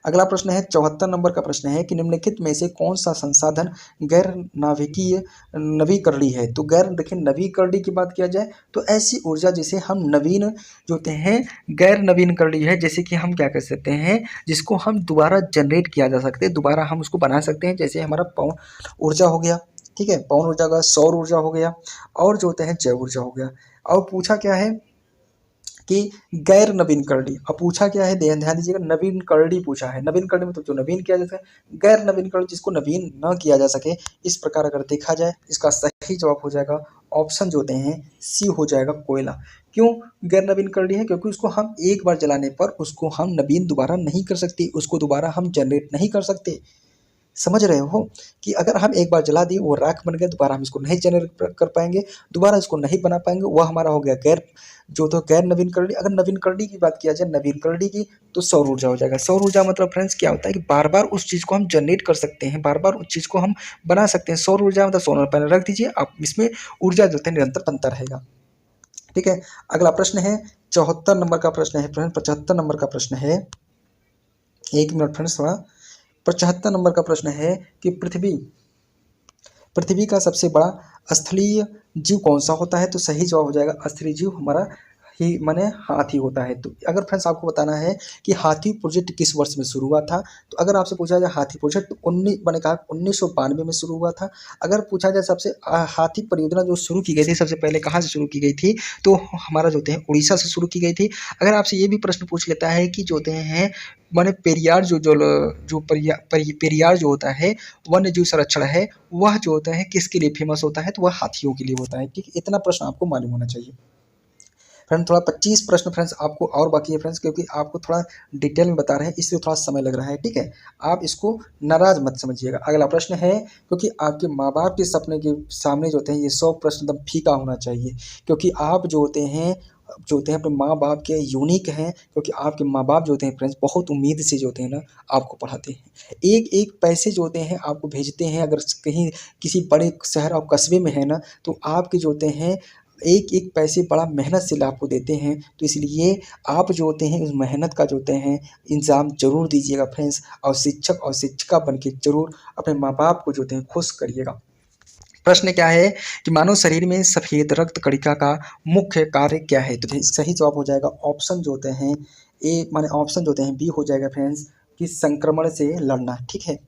अगला प्रश्न है 74 नंबर का प्रश्न है कि निम्नलिखित में से कौन सा संसाधन गैर नाभिकीय नवीकरणीय है। तो गैर देखिए नवीकरणीय की बात किया जाए तो ऐसी ऊर्जा जिसे हम नवीन जो होते हैं गैर नवीनकरणीय है, जैसे कि हम क्या कर सकते हैं, जिसको हम दोबारा जनरेट किया जा सकते हैं, दोबारा हम उसको बना सकते हैं। जैसे हमारा पवन ऊर्जा हो गया, ठीक है, पवन ऊर्जा का, सौर ऊर्जा हो गया, और जो होते हैं जैव ऊर्जा हो गया। और पूछा क्या है कि गैर नवीनकरणीय, अब पूछा क्या है, ध्यान दीजिएगा, नवीनकरणीय पूछा है। नवीनकरणीय मतलब जो नवीन किया जा सके, गैर नवीनकरणीय जिसको नवीन न किया जा सके। इस प्रकार अगर देखा जाए इसका सही जवाब हो जाएगा ऑप्शन जो होते हैं सी हो जाएगा कोयला। क्यों गैर नवीनकरणीय है, क्योंकि उसको हम एक बार जलाने पर उसको हम नवीन दोबारा नहीं कर सकते, उसको दोबारा हम जनरेट नहीं कर सकते। समझ रहे हो कि अगर हम एक बार जला दिए वो राख बन गया, दोबारा हम इसको नहीं जनरेट कर पाएंगे, दोबारा इसको नहीं बना पाएंगे, वह हमारा हो गया गैर जो तो गैर नवीनकरणीय। अगर नवीनकरणीय की बात किया जाए नवीनकरणीय की तो सौर ऊर्जा हो जाएगा। सौर ऊर्जा मतलब फ्रेंड्स क्या होता है कि बार बार उस चीज़ को हम जनरेट कर सकते हैं, बार बार उस चीज़ को हम बना सकते हैं। सौर ऊर्जा मतलब सोलर पैनल रख दीजिए आप, इसमें ऊर्जा जो है निरंतर बनता रहेगा, ठीक है। अगला प्रश्न है 74 नंबर का प्रश्न है फ्रेंड, 75 नंबर का प्रश्न है, एक मिनट फ्रेंड्स थोड़ा। 75 नंबर का प्रश्न है कि पृथ्वी का सबसे बड़ा स्थलीय जीव कौन सा होता है। तो सही जवाब हो जाएगा स्थलीय जीव हमारा ही माने हाथी होता है। तो अगर फ्रेंड्स आपको बताना है कि हाथी प्रोजेक्ट किस वर्ष में शुरू हुआ था, तो अगर आपसे पूछा जाए हाथी प्रोजेक्ट तो मैंने कहा 1992 में शुरू हुआ था। अगर पूछा जाए सबसे हाथी परियोजना जो शुरू की गई थी सबसे पहले कहाँ से शुरू की गई थी, तो हमारा जो होते हैं उड़ीसा से शुरू की गई थी। अगर आपसे ये भी प्रश्न पूछ लेता है कि जो होते हैं माने पेरियार पेरियार जो होता है वन्य जीव संरक्षण है, वह जो होता है किसके लिए फेमस होता है, तो वह हाथियों के लिए होता है, ठीक है। इतना प्रश्न आपको मालूम होना चाहिए फ्रेंड। थोड़ा 25 प्रश्न फ्रेंड्स आपको और बाकी है फ्रेंड्स, क्योंकि आपको थोड़ा डिटेल में बता रहे हैं इसलिए थोड़ा समय लग रहा है, ठीक है। आप इसको नाराज मत समझिएगा। अगला प्रश्न है, क्योंकि आपके माँ बाप के सपने के सामने जो होते हैं ये 100 प्रश्न एकदम फीका होना चाहिए, क्योंकि आप जो होते हैं अपने माँ बाप के यूनिक हैं, क्योंकि आपके माँ बाप जो होते हैं फ्रेंड्स बहुत उम्मीद से जो होते हैं ना आपको पढ़ाते हैं, एक एक पैसे जो होते हैं आपको भेजते हैं। अगर कहीं किसी बड़े शहर और कस्बे में है ना तो आपके जो होते हैं एक एक पैसे बड़ा मेहनत से आपको देते हैं। तो इसलिए आप जो होते हैं उस मेहनत का जो होते हैं इंतजाम जरूर दीजिएगा फ्रेंड्स, और शिक्षक और शिक्षिका बन के जरूर अपने माँ बाप को जो होते हैं खुश करिएगा। प्रश्न क्या है कि मानव शरीर में सफेद रक्त कणिका का मुख्य कार्य क्या है। तो सही जवाब हो जाएगा ऑप्शन जो होते हैं ए माने ऑप्शन जो होते हैं बी हो जाएगा फ्रेंड्स, कि संक्रमण से लड़ना, ठीक है।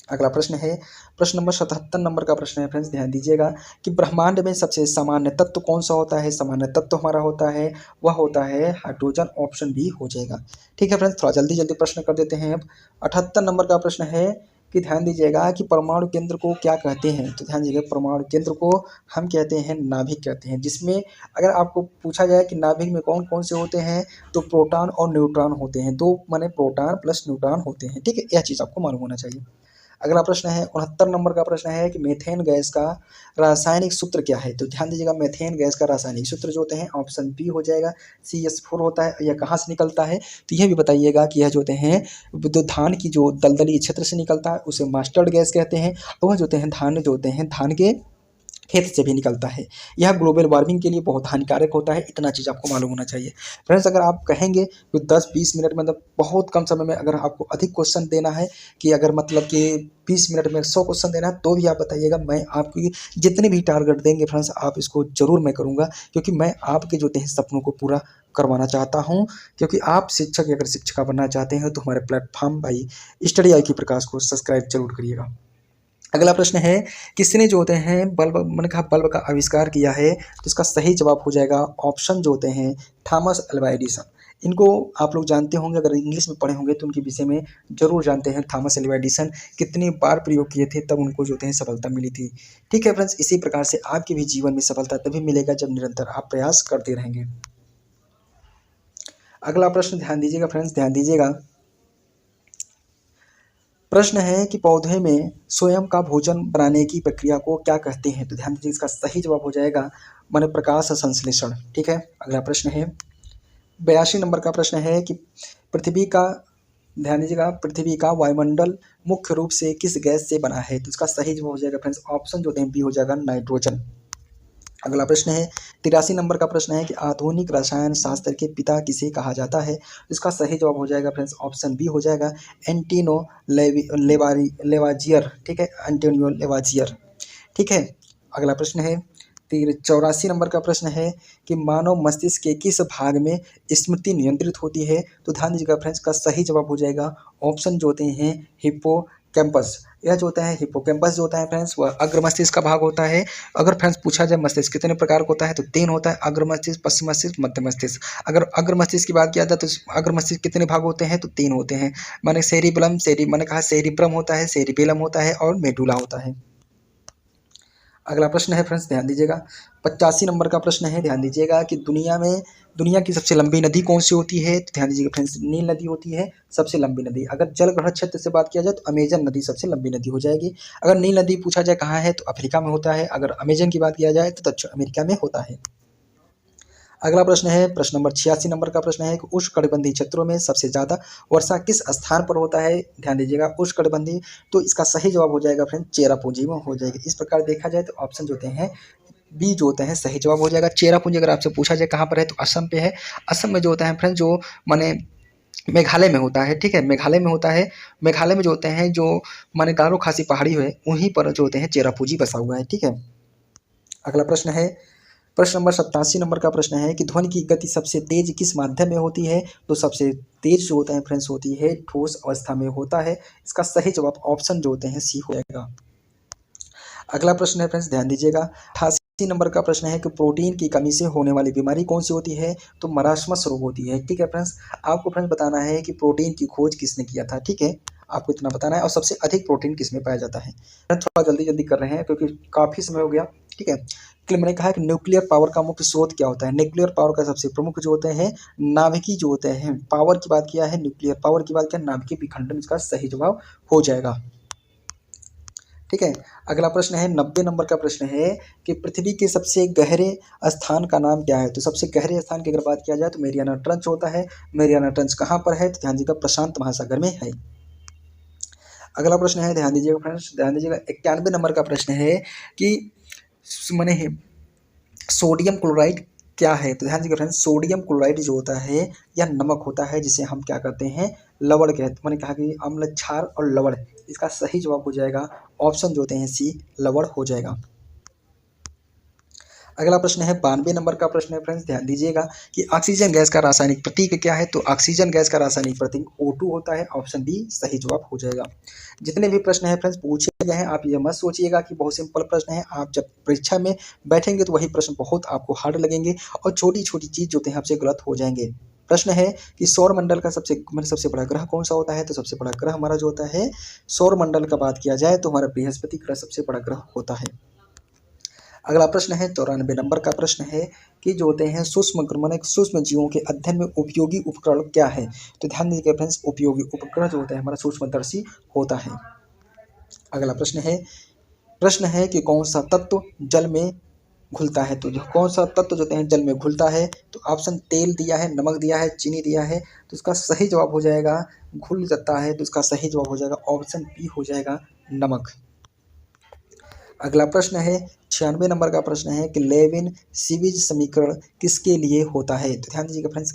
अगला प्रश्न है, प्रश्न नंबर 77 नंबर का प्रश्न है फ्रेंड्स, ध्यान दीजिएगा कि ब्रह्मांड में सबसे सामान्य तत्व कौन सा होता है। सामान्य तत्व हमारा होता है वह होता है हाइड्रोजन, ऑप्शन बी हो जाएगा, ठीक है फ्रेंड्स। थोड़ा जल्दी जल्दी प्रश्न कर देते हैं। अब 78 नंबर का प्रश्न है कि ध्यान दीजिएगा कि परमाणु केंद्र को क्या कहते हैं। तो ध्यान दीजिएगा परमाणु केंद्र को हम कहते हैं नाभिक कहते हैं, जिसमें अगर आपको पूछा जाए कि नाभिक में कौन कौन से होते हैं तो प्रोटॉन और न्यूट्रॉन होते हैं, दो माने प्रोटॉन प्लस न्यूट्रॉन होते हैं, ठीक है। यह चीज़ आपको मालूम होना चाहिए। अगला प्रश्न है 69 नंबर का प्रश्न है कि मीथेन गैस का रासायनिक सूत्र क्या है। तो ध्यान दीजिएगा, मीथेन गैस का रासायनिक सूत्र जो होते हैं ऑप्शन बी हो जाएगा, CH4 होता है। यह कहाँ से निकलता है, तो यह भी बताइएगा कि यह जो होते हैं जो धान की जो दलदली क्षेत्र से निकलता है उसे मस्टर्ड गैस कहते हैं। वह जो होते हैं धान जो होते हैं धान के खेत से भी निकलता है। यह ग्लोबल वार्मिंग के लिए बहुत हानिकारक होता है, इतना चीज़ आपको मालूम होना चाहिए। फ्रेंड्स, अगर आप कहेंगे कि 10-20 मिनट में, मतलब बहुत कम समय में अगर आपको अधिक क्वेश्चन देना है, कि अगर मतलब कि 20 मिनट में 100 क्वेश्चन देना है, तो भी आप बताइएगा, मैं आपकी जितने भी टारगेट देंगे फ्रेंड्स, आप इसको ज़रूर मैं करूँगा, क्योंकि मैं आपके जो होते हैं सपनों को पूरा करवाना चाहता हूँ। क्योंकि आप शिक्षक या अगर शिक्षिका बनना चाहते हैं तो हमारे प्लेटफॉर्म भाई स्टडी IQ प्रकाश को सब्सक्राइब जरूर करिएगा। अगला प्रश्न है, किसने जो होते हैं बल्ब, मैंने कहा बल्ब का आविष्कार किया है, तो इसका सही जवाब हो जाएगा ऑप्शन जो होते हैं थॉमस अल्वा एडिसन। इनको आप लोग जानते होंगे, अगर इंग्लिश में पढ़े होंगे तो उनके विषय में जरूर जानते हैं। थॉमस अल्वा एडिसन कितनी बार प्रयोग किए थे, तब उनको जो होते हैं सफलता मिली थी। ठीक है फ्रेंड्स, इसी प्रकार से आपके भी जीवन में सफलता तभी मिलेगा जब निरंतर आप प्रयास करते रहेंगे। अगला प्रश्न ध्यान दीजिएगा फ्रेंड्स, ध्यान दीजिएगा। प्रश्न है कि पौधे में स्वयं का भोजन बनाने की प्रक्रिया को क्या कहते हैं। तो ध्यान दीजिए, इसका सही जवाब हो जाएगा माने प्रकाश संश्लेषण। ठीक है, अगला प्रश्न है 82 नंबर का प्रश्न है कि पृथ्वी का, ध्यान दीजिएगा, पृथ्वी का वायुमंडल मुख्य रूप से किस गैस से बना है। तो इसका सही जवाब हो जाएगा फ्रेंड्स ऑप्शन जो बी हो जाएगा नाइट्रोजन। अगला प्रश्न है 83 नंबर का प्रश्न है कि आधुनिक रसायन शास्त्र के पिता किसे कहा जाता है। इसका सही जवाब हो जाएगा फ्रेंड्स ऑप्शन बी हो जाएगा एंटिनो लेवाजियर। ठीक है, एंटोनियो लेवाजियर। ठीक है, अगला प्रश्न है 84 नंबर का प्रश्न है कि मानव मस्तिष्क के किस भाग में स्मृति नियंत्रित होती है। तो ध्यान दीजिएगा फ्रेंड्स, का सही जवाब हो जाएगा ऑप्शन जो होते हैं हिप्पोकैम्पस। यह जो होता है हिप्पोकैम्पस जो होता है फ्रेंड्स, वह अग्र मस्तिष्क का भाग होता है। अगर फ्रेंड्स पूछा जाए मस्तिष्क कितने प्रकार का होता है, तो 3 होता है, अग्र मस्तिष्क, पश्चिम मस्तिष्क, मध्य मस्तिष्क। अगर अग्र मस्तिष्क की बात किया जाए तो अग्र मस्तिष्क कितने भाग होते हैं, तो 3 होते हैं। मैंने सेरिबलम, मैंने कहा सेरिब्रम होता है, सेरिबेलम होता है और मेडुला होता है। अगला प्रश्न है फ्रेंड्स, ध्यान दीजिएगा 85 नंबर का प्रश्न है। ध्यान दीजिएगा कि दुनिया की सबसे लंबी नदी कौन सी होती है। तो ध्यान दीजिएगा फ्रेंड्स, नील नदी होती है सबसे लंबी नदी। अगर जल ग्रहण क्षेत्र से बात किया जाए तो अमेजन नदी सबसे लंबी नदी हो जाएगी। अगर नील नदी पूछा जाए कहाँ है, तो अफ्रीका में होता है। अगर अमेजन की बात किया जाए तो दक्षिण अमेरिका में होता है। अगला प्रश्न है, प्रश्न नंबर 86 नंबर का प्रश्न है कि उष्णकटिबंधीय क्षेत्रों में सबसे ज़्यादा वर्षा किस स्थान पर होता है। ध्यान दीजिएगा उष्णकटिबंधीय, तो इसका सही जवाब हो जाएगा फ्रेंड चेरापूंजी में हो जाएगी। इस प्रकार देखा जाए तो ऑप्शन जो होते हैं बी जो होते हैं सही जवाब हो जाएगा चेरापूंजी। अगर आपसे पूछा जाए कहाँ पर है, तो असम पे है। असम में जो होता है फ्रेंड, जो माने मेघालय में होता है। ठीक है, मेघालय में होता है। मेघालय में जो होते हैं, जो माने गारो खासी पहाड़ी है, वहीं पर जो होते हैं चेरापूंजी बसा हुआ है। ठीक है, अगला प्रश्न है, प्रश्न नंबर 87 नंबर का प्रश्न है कि ध्वनि की गति सबसे तेज किस माध्यम में होती है। तो सबसे तेज जो होता है फ्रेंड्स होती है ठोस अवस्था में होता है। इसका सही जवाब ऑप्शन जो होते हैं सी हो जाएगा। अगला प्रश्न है फ्रेंड्स, ध्यान दीजिएगा 88 नंबर का प्रश्न है कि प्रोटीन की कमी से होने वाली बीमारी कौन सी होती है। तो मरासमस रोग होती है। ठीक है फ्रेंड्स, आपको फ्रेंड्स बताना है कि प्रोटीन की खोज किसने किया था। ठीक है, आपको इतना बताना है, और सबसे अधिक प्रोटीन किसमें पाया जाता है। थोड़ा जल्दी जल्दी कर रहे हैं क्योंकि काफ़ी समय हो गया। ठीक है, इसलिए मैंने कहा कि न्यूक्लियर पावर का मुख्य स्रोत क्या होता है। न्यूक्लियर पावर का सबसे प्रमुख जो होते हैं नाभिकीय जो होते हैं, पावर की बात किया है, न्यूक्लियर पावर की बात किया, नाभिकीय विखंडन इसका सही जवाब हो जाएगा। ठीक है, अगला प्रश्न है 90 नंबर का प्रश्न है कि पृथ्वी के सबसे गहरे स्थान का नाम क्या है। तो सबसे गहरे स्थान की अगर बात किया जाए तो मेरियाना ट्रंच होता है। मेरियाना ट्रंच कहाँ पर है, तो ध्यान दीजिएगा प्रशांत महासागर में है। अगला प्रश्न है, ध्यान दीजिएगा फ्रेंड्स, ध्यान दीजिएगा 91 नंबर का प्रश्न है कि मैंने सोडियम क्लोराइड क्या है। तो ध्यान दीजिएगा फ्रेंड्स, सोडियम क्लोराइड जो होता है यह नमक होता है, जिसे हम क्या कहते हैं लवण कहते। मैंने कहा कि अम्ल, क्षार और लवण, इसका सही जवाब हो जाएगा ऑप्शन जो होते हैं सी लवण हो जाएगा। अगला प्रश्न है 92 नंबर का प्रश्न है फ्रेंड्स, ध्यान दीजिएगा कि ऑक्सीजन गैस का रासायनिक प्रतीक क्या है। तो ऑक्सीजन गैस का रासायनिक प्रतीक O2 होता है। ऑप्शन बी सही जवाब हो जाएगा। जितने भी प्रश्न हैं फ्रेंड्स पूछे गए हैं, आप ये मत सोचिएगा कि बहुत सिंपल प्रश्न है। आप जब परीक्षा में बैठेंगे तो वही प्रश्न बहुत आपको हार्ड लगेंगे और छोटी छोटी चीज़ जो होते हैं आपसे गलत हो जाएंगे। प्रश्न है कि सौर मंडल का सबसे बड़ा ग्रह कौन सा होता है। तो सबसे बड़ा ग्रह हमारा जो होता है सौर मंडल का बात किया जाए तो हमारा बृहस्पति ग्रह सबसे बड़ा ग्रह होता है। अगला प्रश्न है 94 नंबर का प्रश्न है कि जो होते हैं सूक्ष्म जीवों के अध्ययन में उपयोगी उपकरण क्या है। तो ध्यान दीजिएगा फ्रेंड्स, उपयोगी उपकरण जो होता है हमारा सूक्ष्मदर्शी होता है। अगला प्रश्न है कि कौन सा तत्व जल में घुलता है। तो जो कौन सा तत्व जो है जल में घुलता है, तो ऑप्शन तेल दिया है, नमक दिया है, चीनी दिया है। तो इसका सही जवाब हो जाएगा घुल जाता है, तो इसका सही जवाब हो जाएगा ऑप्शन बी हो जाएगा नमक। अगला प्रश्न है 96 नंबर का प्रश्न है कि लेविन सीवीज समीकरण किसके लिए होता है। तो ध्यान दीजिएगा फ्रेंड्स,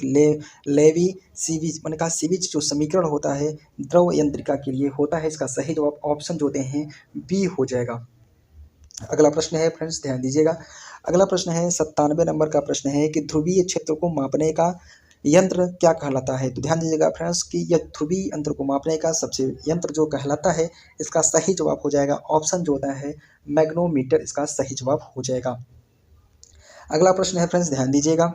लेवी सीवीज मैंने कहा सीवीज जो समीकरण होता है द्रव यंत्रिका के लिए होता है। इसका सही जवाब ऑप्शन जो होते हैं बी हो जाएगा। अगला प्रश्न है फ्रेंड्स, ध्यान दीजिएगा, अगला प्रश्न है 97 नंबर का प्रश्न है कि ध्रुवीय क्षेत्र को मापने का यंत्र क्या कहलाता है। तो ध्यान दीजिएगा फ्रेंड्स कि यह ध्रुवीय यंत्र को मापने का सबसे यंत्र जो कहलाता है, इसका सही जवाब हो जाएगा ऑप्शन जो होता है मैग्नोमीटर, इसका सही जवाब हो जाएगा। अगला प्रश्न है फ्रेंड्स, ध्यान दीजिएगा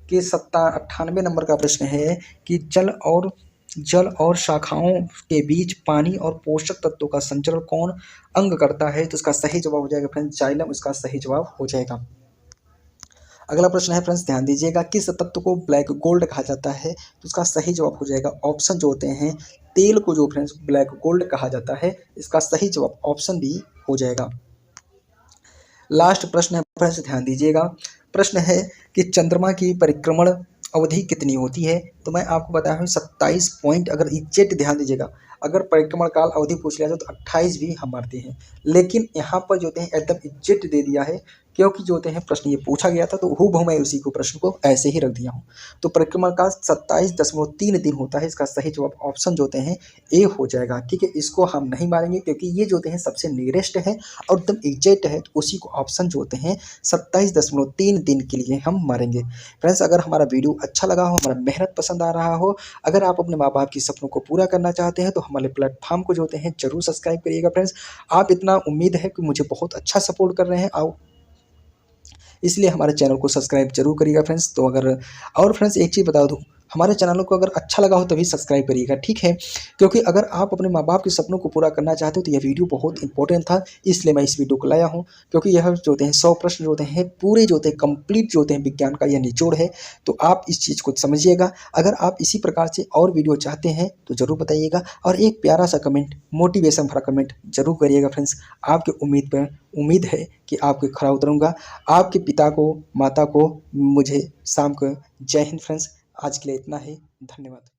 कि 98 नंबर का प्रश्न है कि जल और शाखाओं के बीच पानी और पोषक तत्वों का संचरण कौन अंग करता है। तो इसका सही जवाब हो जाएगा फ्रेंड्स जाइलम, इसका सही जवाब हो जाएगा। अगला प्रश्न है फ्रेंड्स, ध्यान दीजिएगा किस तत्व को ब्लैक गोल्ड कहा जाता है। तो इसका सही जवाब हो जाएगा ऑप्शन जो होते हैं तेल को जो फ्रेंड्स ब्लैक गोल्ड कहा जाता है, इसका सही जवाब ऑप्शन बी हो जाएगा। लास्ट प्रश्न है फ्रेंड्स, ध्यान दीजिएगा, प्रश्न है कि चंद्रमा की परिक्रमण अवधि कितनी होती है। तो मैं आपको बताया हूँ 27 पॉइंट, अगर एग्जैक्ट ध्यान दीजिएगा, अगर परिक्रमण काल अवधि पूछ लिया जाए तो 28 भी हम मारते हैं, लेकिन यहाँ पर जो होते हैं एकदम एग्जैक्ट दे दिया है, क्योंकि जो होते हैं प्रश्न ये पूछा गया था तो हूबहू मैं उसी को प्रश्न को ऐसे ही रख दिया हूँ। तो परिक्रमण काल 27.3 दिन होता है, इसका सही जवाब ऑप्शन जो होते हैं ए हो जाएगा। ठीक है, इसको हम नहीं मारेंगे क्योंकि ये जो होते हैं सबसे नियरेस्ट है और एकदम एग्जैक्ट है, तो उसी को ऑप्शन जो होते हैं 27.3 दिन के लिए हम मारेंगे। फ्रेंड्स, अगर हमारा वीडियो अच्छा लगा हो, हमारा मेहनत पसंद आ रहा हो, अगर आप अपने माँ बाप की सपनों को पूरा करना चाहते हैं तो हमारे प्लेटफॉर्म को जो होते हैं जरूर सब्सक्राइब करिएगा। फ्रेंड्स, आप इतना उम्मीद है कि मुझे बहुत अच्छा सपोर्ट कर रहे हैं, आओ इसलिए हमारे चैनल को सब्सक्राइब जरूर करिएगा फ्रेंड्स। तो अगर और फ्रेंड्स एक चीज़ बता दूं, हमारे चैनल को अगर अच्छा लगा हो तभी सब्सक्राइब करिएगा, ठीक है, क्योंकि अगर आप अपने माँ बाप के सपनों को पूरा करना चाहते हो तो यह वीडियो बहुत इंपॉर्टेंट था, इसलिए मैं इस वीडियो को लाया हूँ। क्योंकि यह जो होते हैं 100 प्रश्न जो होते हैं पूरे जो होते हैं कंप्लीट जो होते हैं विज्ञान का यह निचोड़ है, तो आप इस चीज़ को समझिएगा। अगर आप इसी प्रकार से और वीडियो चाहते हैं तो ज़रूर बताइएगा, और एक प्यारा सा कमेंट, मोटिवेशन भरा कमेंट जरूर करिएगा फ्रेंड्स। आपके उम्मीद है कि आपके खरा उतरूँगा। आपके पिता को, माता को, मुझे शाम को जय हिंद फ्रेंड्स। आज के लिए इतना ही, धन्यवाद।